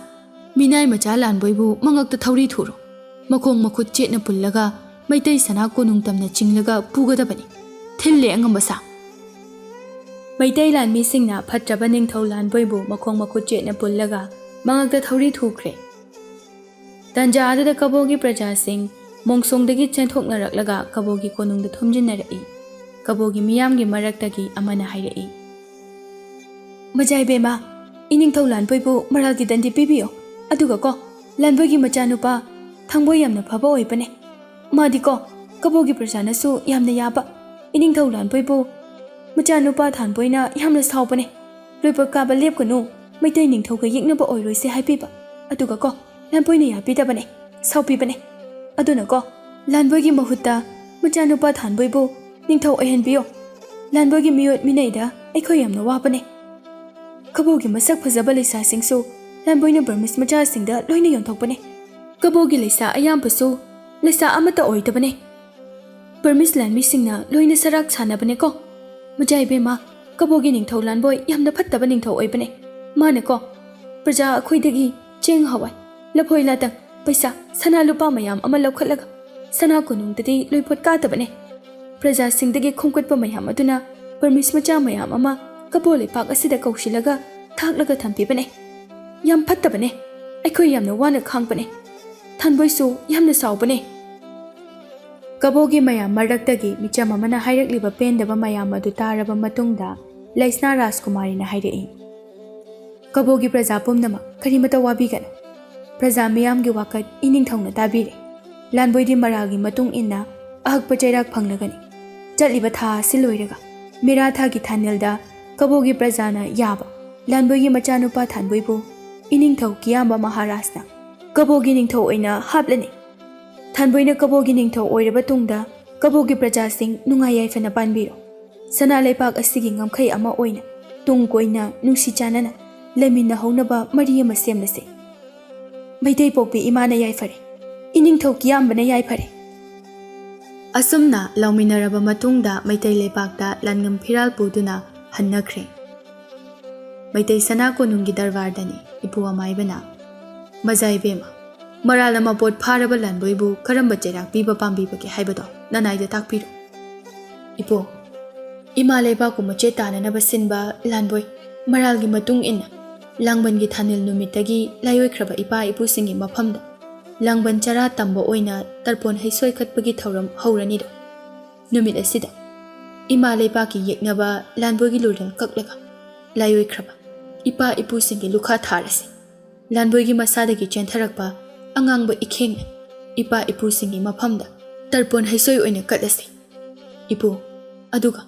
[SPEAKER 1] ꯃꯤꯅꯥꯏ ꯃꯆꯥ ꯂꯥꯟꯕꯣꯏꯕꯨ ꯃꯉꯛꯇ ꯊꯧꯔꯤ ꯊꯨꯔꯣ꯫ ꯃꯈꯣꯡ ꯃꯈꯨꯠ ꯆꯦꯠꯅ ꯄꯨꯜꯂꯒ ꯃꯩꯇꯩ ꯁꯅꯥ ꯀꯣꯅꯨꯡ ꯇꯝꯅ ꯆꯤꯡꯂꯒ ꯄꯨꯒꯗꯕꯅꯤ꯫ ꯊꯤꯜꯂꯦ ꯑꯉꯝꯕ ꯁꯥ꯫ ꯃꯩꯇꯩ ꯂꯥꯟꯃꯤꯁꯤꯡꯅ ꯐꯠꯇ꯭ꯔꯕ ꯅꯤꯡꯊꯧ ꯂꯥꯟꯕꯣꯏꯕꯨ ꯃꯈꯣꯡ ꯃꯈꯨꯠ ꯆꯦꯠꯅ ꯄꯨꯜꯂꯒ ꯃꯉꯛꯇ ꯊꯧꯔꯤ ꯊꯨꯈ꯭ꯔꯦ꯫ ꯇꯟꯖꯥ ꯑꯗꯨꯗ ꯀꯕꯣꯒꯤ ꯄ꯭ꯔꯖꯥꯁꯤꯡ ꯃꯣꯡꯁꯣꯡꯗꯒꯤ ꯆꯦꯟꯊꯣꯛꯅꯔꯛꯂꯒ ꯀꯕꯣꯒꯤ ꯀꯣꯅꯨꯡꯗ ꯊꯨꯝꯖꯤꯟꯅꯔꯛꯏ꯫ ꯀꯕꯣꯒꯤ ꯃꯤꯌꯥꯝꯒꯤ ꯃꯔꯛꯇꯒꯤ ꯑꯃꯅ ꯍꯥꯏꯔꯛꯏ, ꯃꯖꯥ ꯏꯕꯦꯝꯃ, ꯏꯅꯤꯡꯊꯧ ꯂꯥꯟꯕꯣꯏꯕꯨ ꯃꯔꯥꯜꯒꯤ ꯗꯟꯗꯤ ꯄꯤꯕꯤꯌꯣ꯫ ꯑꯗꯨꯒ ꯀꯣ ꯂꯥꯟꯕꯣꯏꯒꯤ ꯃꯆꯥꯅꯨꯄꯥ ꯊꯥꯡꯕꯣꯏ ꯌꯥꯝꯅ ꯐꯕ ꯑꯣꯏꯕꯅꯦ꯫ ꯃꯥꯗꯤꯀꯣ ꯀꯕꯣꯒꯤ ꯄ꯭ꯔꯖꯥꯅꯁꯨ ꯌꯥꯝꯅ ꯌꯥꯕ꯫ ꯏꯅꯤꯡꯊꯧ ꯂꯥꯟꯕꯣꯏꯕꯨ ꯃꯆꯥꯅꯨꯄꯥ ꯊꯥꯟꯕꯣꯏꯅ ꯌꯥꯝꯅ ꯁꯥꯎꯕꯅꯦ꯫ ꯂꯣꯏꯄꯣꯠ ꯀꯥꯕ ꯂꯦꯞꯀꯅꯨ, ꯃꯩꯇꯩ ꯅꯤꯡꯊꯧꯒ ꯌꯦꯛꯅꯕ ꯑꯣꯏꯔꯣꯏꯁꯦ ꯍꯥꯏꯕꯤꯕ꯫ ꯑꯗꯨꯒ ꯀꯣ ꯂꯥꯟꯕꯣꯏꯅ ꯌꯥꯕꯤꯗꯕꯅꯦ, ꯁꯥꯎꯕꯤꯕꯅꯦ꯫ ꯑꯗꯨꯅ ꯀꯣ ꯂꯥꯟꯕꯣꯏꯒꯤ ꯃꯍꯨꯠꯇ ꯃꯆꯥꯅꯨꯄꯥ ꯊꯥꯟꯕꯣꯏꯕꯨ ꯅꯤꯡꯊꯧ ꯑꯣꯏꯍꯟꯕꯤꯌꯣ꯫ ꯂꯥꯟꯕꯣꯏꯒꯤ ꯃꯤꯑꯣꯠ ꯃꯤꯅꯩꯗ ꯑꯩꯈꯣꯏ ꯌꯥꯝꯅ ꯋꯥꯕꯅꯦ꯫ ꯀꯕꯣꯒꯤ ꯃꯁꯛ ꯐꯖꯕ ꯂꯩꯁꯥꯁꯤꯡꯁꯨ ꯂꯥꯟꯕꯣꯏꯅ ꯕꯔꯃꯤꯁ ꯃꯆꯥꯁꯤꯡꯗ ꯂꯣꯏꯅ ꯌꯣꯟꯊꯣꯛꯄꯅꯦ꯫ ꯀꯕꯣꯒꯤ ꯂꯩꯁꯥ ꯑꯌꯥꯝꯕꯁꯨ ꯂꯩꯁꯥ ꯑꯃꯠꯇ ꯑꯣꯏꯗꯕꯅꯦ꯫ ꯕꯔꯃꯤꯁ ꯂꯥꯟꯃꯤꯁꯤꯡꯅ ꯂꯣꯏꯅ ꯁꯔꯥꯛ ꯁꯥꯟꯅꯕꯅꯦꯀꯣ꯫ ꯃꯖꯥ ꯏꯕꯦꯝꯃ, ꯀꯕꯣꯒꯤ ꯅꯤꯡꯊꯧ ꯂꯥꯟꯕꯣꯏ ꯌꯥꯝꯅ ꯐꯠꯇꯕ ꯅꯤꯡꯊꯧ ꯑꯣꯏꯕꯅꯦ꯫ ꯃꯥꯅꯀꯣ ꯄ꯭ꯔꯖꯥ ꯑꯩꯈꯣꯏꯗꯒꯤ ꯆꯦꯡ ꯍꯋꯥꯏ, ꯂꯐꯣꯏ ꯂꯥꯇꯪ, ꯄꯩꯁꯥ, ꯁꯅꯥ ꯂꯨꯄꯥ ꯃꯌꯥꯝ ꯑꯃ ꯂꯧꯈꯠꯂꯒ ꯁꯅꯥ ꯀꯣꯅꯨꯡꯗꯗꯤ ꯂꯣꯏꯄꯣꯠ ꯀꯥꯗꯕꯅꯦ꯫ ꯄ꯭ꯔꯖꯥꯁꯤꯡꯗꯒꯤ ꯈꯣꯝꯀꯠꯄ ꯃꯌꯥꯝ ꯑꯗꯨꯅ ꯕꯔꯃꯤꯁ ꯃꯆꯥ ꯃꯌꯥꯝ ꯑꯃ ꯀꯕꯣ ꯂꯩꯄꯥꯛ ꯑꯁꯤꯗ ꯀꯧꯁꯤꯜꯂꯒ ꯊꯥꯛꯂꯒ ꯊꯝꯕꯤꯕꯅꯦ꯫ ꯌꯥꯝ ꯐꯠꯇꯕꯅꯦ, ꯑꯩꯈꯣꯏ ꯌꯥꯝꯅ ꯋꯥꯅ ꯈꯥꯡꯕꯅꯦ, ꯊꯟꯕꯣꯏꯁꯨ ꯌꯥꯝꯅ ꯁꯥꯎꯕꯅꯦ꯫ ꯀꯕꯣꯒꯤ ꯃꯌꯥꯝ ꯃꯔꯛꯇꯒꯤ ꯃꯤꯆꯝ ꯑꯃꯅ ꯍꯥꯏꯔꯛꯂꯤꯕ ꯄꯦꯟꯗꯕ ꯃꯌꯥꯝ ꯑꯗꯨ ꯇꯥꯔꯕ ꯃꯇꯨꯡꯗ ꯂꯩꯁꯅꯥ ꯔꯥꯖꯀꯨꯃꯥꯔꯤꯅ ꯍꯥꯏꯔꯛꯏ, ꯀꯕꯣꯒꯤ ꯄ꯭ꯔꯖꯥ ꯄꯨꯝꯅꯃꯛ ꯀꯔꯤꯃꯇ ꯋꯥꯕꯤꯒꯅꯨ꯫ ꯄ꯭ꯔꯖꯥ ꯃꯤꯌꯥꯝꯒꯤ ꯋꯥꯀꯠ ꯏꯅꯤꯡꯊꯧꯅ ꯇꯥꯕꯤꯔꯦ꯫ ꯂꯥꯟꯕꯣꯏꯗꯤ ꯃꯔꯥꯜꯒꯤ ꯃꯇꯨꯡ ꯏꯟꯅ ꯑꯍꯛꯄ ꯆꯩꯔꯥꯛ ꯐꯪꯂꯒꯅꯤ꯫ ꯆꯠꯂꯤꯕ ꯊꯥ ꯑꯁꯤ ꯂꯣꯏꯔꯒ ꯃꯤꯔꯥ ꯊꯥꯒꯤ ꯊꯥꯅꯤꯜꯗ ꯀꯕꯣꯒꯤ ꯄ꯭ꯔꯖꯥꯅ ꯌꯥꯕ ꯂꯥꯟꯕꯣꯏꯒꯤ ꯃꯆꯥꯅꯨꯄꯥ ꯊꯥꯟꯕꯣꯏꯕꯨ ꯏꯅꯤꯡꯊꯧ ꯀꯤꯌꯥꯝꯕ ꯃꯍꯥꯔꯥꯖꯅ ꯀꯕꯣꯒꯤ ꯅꯤꯡꯊꯧ ꯑꯣꯏꯅ ꯍꯥꯞꯂꯅꯤ꯫ ꯊꯥꯟꯕꯣꯏꯅ ꯀꯕꯣꯒꯤ ꯅꯤꯡꯊꯧ ꯑꯣꯏꯔꯕ ꯇꯨꯡꯗ ꯀꯕꯣꯒꯤ प्रजासिंग नुंगाई याइफना पानबिरो सना लेपाक असिगी ngамखꯩ अमा ओइना तुंग कोइना नुंसी चानना लेमिना हौनबा मरि अमा सेमनसे मैदै पोकपी इमाना याइफरे इनिंगथौ कियामबना याइफरे असुमना लौमिनरबा मतुंगदा मैदै लेपाकता लानगम फिराल पुदुना हन्नख्रे मैदै सना कोनुंगी दरबारदनी इपु अमाइबना मजाइबेमा मरालमा पोट फारबा लानबोइबु करम्बा चेराक पीबा पाम्बीबके हाइबदो ननाइदा ताकपिरो इपो इमा लेबाकु मचे ताननबा सिनबा लानबोइ मरालगी मतुंग इन्ना लांगबनगी थानिल नुमितगी लायोइख्रबा इपा इपुसिंगी मफमदा लांगबन चरा तंबो ओइना तरपोन हैसोइ खतपगी थौरम हौरनिदो नुमित असिदा इमा लेबाकी येक्नबा लानबोइगी लुरदल कक्लगा लायोइख्रबा इपा इपुसिंगी लुखा थारसे लानबोइगी मसादगी चेंथरकबा अंगांगबा इखेंगना इपा इपुसिंगी मफमदा तरपोन हैसोइ ओइना कटलसे इपु अदुगा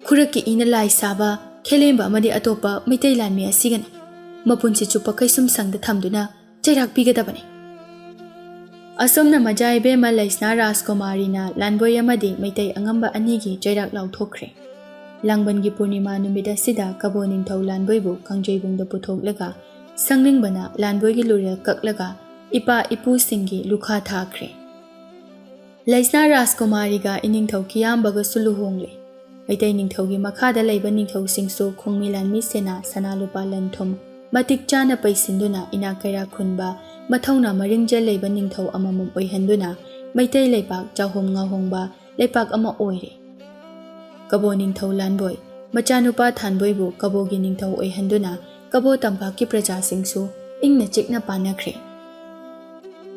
[SPEAKER 1] खुरकी इना लाई साबा खेलेंबा अमदि अतोपा मैतै लानमी असिगना मपुनसि चुप्पा कैसुम संगदा थमदुना चैराक पिगदबने असोमना मजाइबेमा लैसना राजकुमारीना लानबोइ अमदि मैतै अंगंबा अनिगी चैराक लाउथोख्रे लांगबनगी पूर्णिमा नुमित असिदा कबो निंगथौ लानबोइबु खंजैबुंगदा पुथोकलगा संगनिंगबना लानबोइगी लुरेल कक्लगा इपा इपुसिंगी लुखा थाख्रे लैसना राजकुमारीगा इनिंगथौ कियामबगा सुलुहोंगले मैतै निंगथौगी मखादा लैबा निंगथौसिंगसु खुंगमी लानमी सेना सनालुपा लनथुम मतिक चाना पैसिंदुना इना कैरा खुनबा मथौना मरिंगजे लैबा निंगथौ अममुम ओइहंदुना मैतै लैपाक चाहोम ngaहोंगबा लैपाक अमा ओइरे कबो निंगथौ लानबोइ मचानुपा थानबोइबु कबोगी निंगथौ ओइहंदुना कबो तंपाकी प्रजासिंगसु इंगना चिकना पानख्रे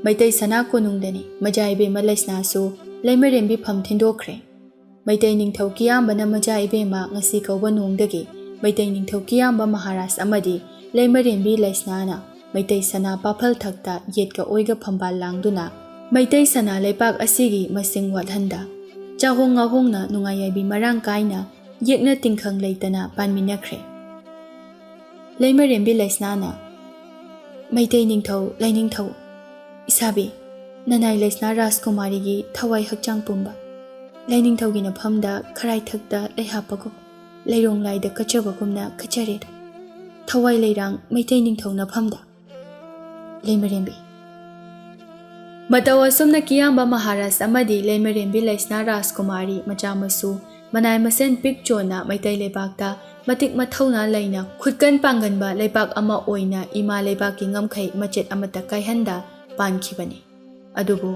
[SPEAKER 1] मैतै सना कोनुंगदनी मजाइबेमा लैसनासु लैमरेंबी फम थिंदोख्रे मैतै निंगथौ कियामबना मजाइबेमा ngasi कौबा नोंगदगी मैतै निंगथौ कियामबा महाराज अमदि लैमरेंबी लैसनाना मैतै सना पाफल थक्ता येटका ओइगा फंबाल लांगदुना मैतै सना लैपाक असिगी मसिंग वालहंदा चाहोंग ngaहोंगना नुंगायाइबी मरांग काइना येकना तिंखंग लैतना पानमिनख्रे लैमरेंबी लैसनाना मैतै निंगथौ लैनिंगथौ इसाबी ननाई लैसना राजकुमारीगी थवाई हक्चांग पुंबा लैनिंगथौगी नफमदा खराई थक्ता लैहापगु लैरोंग लाइदा कचबगुमना कचरेदो थवाई लैरांग मैतै निंगथौ नफमदा लैमरेंबी मतौ असुमना कियामबा महाराज अमदि लैमरेंबी लैसना राजकुमारी मचामसु मनाई मसेन पिक चोना मैतै लेबाकता मतिक मथौना लैना खुदकन पांगनबा लेबाक अमा ओइना इमा लेबाकी ngамखै मचेत अमता काइहंदा पानखिबने अदुबु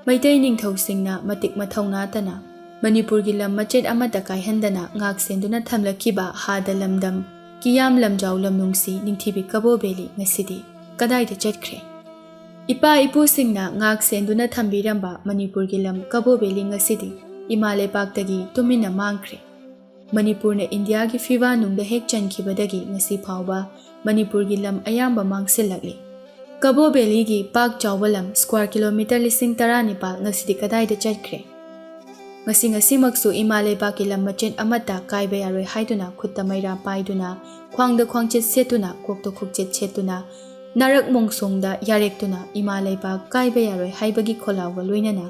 [SPEAKER 1] मैतै निंगथौसिंगना मतिक मथौनातना मणिपुरगी लम मचेत अमता काइहंदना ngak सेंदुना थमलखिबा हादा लमदम कियाम लमजाउ लमनुंगसी निंगथिबी कबो बेली ngасidi कदाइदा चटख्रे इपा इपुसिंगना ngak सेंदुना थंबिरंबा मणिपुरगी लम कबो बेली ngасidi इमा लेपाक्तगी तुमिना मांगख्रे मणिपुरना इंडियागी फिवा नुंगदा हेक चनखिबदगी ngasi फावबा मणिपुरगी लम अयाम्बा मांगसिलकले कबो बेलीगी पाक चावलम स्क्वायर किलोमीटर लिसिंग तरानिपाल ngасidi कदाइदा चटख्रे ngasi मक्सु इमा लेपाकी लम मचेत अमता काइबा यारोय हाइदुना खुत्ता मैरा पाइदुना ख्वांगदा ख्वांगचेत सेतुना कोक्तो खोकचेत सेतुना नरक मोंगसोंगदा यारेक्तुना इमा लेपाक काइबा यारोय हाइबगी खोलावगा लोइनना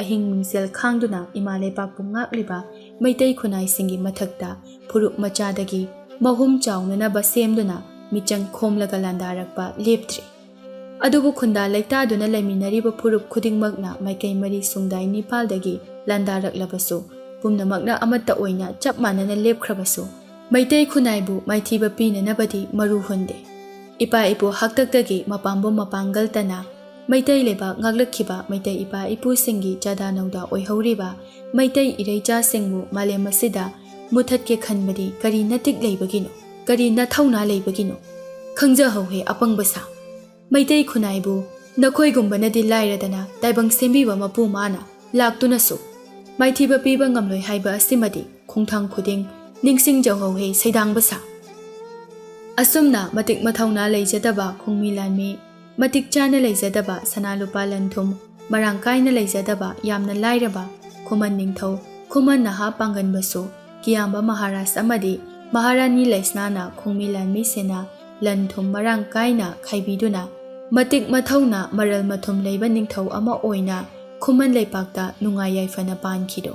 [SPEAKER 1] अहिंग मिंगसेल खांगदुना इमा लेपाक पुंगाक्लिबा मैतै खुनाइसिंगी मथक्ता फुरुप मचादगी महुम चावननबा सेमदुना मिचंग खोमलगा लांदारकबा लेप्त्रे अदुबु खुंदा लैतादुना लैमिनरिबा फुरुप खुदिंगमकना मैकै मरी सुंगदाइ निपालदगी लांदारकलबसु पुमनमकना अमत्ता ओइना चप मानना लेपख्रबसु मैतै खुनाइबु माइथीबा पीननबदी मरु हुंदे इपा इपु हक्तक्तगी मपांबो मपांगलतना मैतै लेबा ngakलखिबा मैतै इपा इपुसिंगी चादा नौदा ओइहौरिबा मैतै इरैचासिंगबु मालेमसिदा ꯃꯨꯊꯠꯀꯦ ꯈꯟꯕꯗꯤ ꯀꯔꯤ ꯅꯇꯤꯛ ꯂꯩꯕꯒꯤꯅꯣ? ꯀꯔꯤ ꯅꯊꯧꯅꯥ ꯂꯩꯕꯒꯤꯅꯣ? ꯈꯪꯖꯍꯧꯍꯦ ꯑꯄꯪꯕ ꯁꯥ! ꯃꯩꯇꯩ ꯈꯨꯟꯅꯥꯏꯕꯨ ꯅꯈꯣꯏꯒꯨꯝꯕꯅꯗꯤ ꯂꯥꯏꯔꯗꯅ ꯇꯥꯏꯕꯪ ꯁꯦꯝꯕꯤꯕ ꯃꯄꯨ ꯃꯥꯅ ꯂꯥꯛꯇꯨꯅꯁꯨ ꯃꯥꯏꯊꯤꯕ ꯄꯤꯕ ꯉꯝꯂꯣꯏ ꯍꯥꯏꯕ ꯑꯁꯤꯃꯗꯤ ꯈꯣꯡꯊꯥꯡ ꯈꯨꯗꯤꯡ ꯅꯤꯡꯁꯤꯡꯖꯍꯧꯍꯦ ꯁꯩꯗꯥꯡꯕ ꯁꯥ! ꯑꯁꯨꯝꯅ ꯃꯇꯤꯛ ꯃꯊꯧꯅꯥ ꯂꯩꯖꯗꯕ ꯈꯣꯡꯃꯤ ꯂꯥꯟꯃꯤ, ꯃꯇꯤꯛ ꯆꯥꯅ ꯂꯩꯖꯗꯕ ꯁꯅꯥ ꯂꯨꯄꯥ ꯂꯟ ꯊꯨꯝ ꯃꯔꯥꯡ ꯀꯥꯏꯅ ꯂꯩꯖꯗꯕ ꯌꯥꯝꯅ ꯂꯥꯏꯔꯕ ꯈꯨꯃꯟ ꯅꯤꯡꯊꯧ ꯈꯨꯃꯟ ꯅꯍꯥ ꯄꯥꯡꯒꯟꯕꯁꯨ ꯀꯤꯌꯥꯝꯕ ꯃꯍꯥꯔꯥꯖ ꯑꯃꯗꯤ ꯃꯍꯥꯔꯥꯅꯤ ꯂꯩꯁꯅꯥꯅ ꯈꯣꯡꯃꯤ ꯂꯥꯟꯃꯤꯁꯤꯡꯅ ꯂꯟ ꯊꯨꯝ ꯃꯔꯥꯡ ꯀꯥꯏꯅ ꯈꯥꯏꯕꯤꯗꯨꯅ ꯃꯇꯤꯛ ꯃꯊꯧꯅꯥ ꯃꯔꯜ ꯃꯊꯨꯝ ꯂꯩꯕ ꯅꯤꯡꯊꯧ ꯑꯃ ꯑꯣꯏꯅ ꯈꯨꯃꯟ ꯂꯩꯄꯥꯛꯇ ꯅꯨꯡꯉꯥꯏ ꯌꯥꯏꯐꯅ ꯄꯥꯟꯈꯤꯗꯣ꯫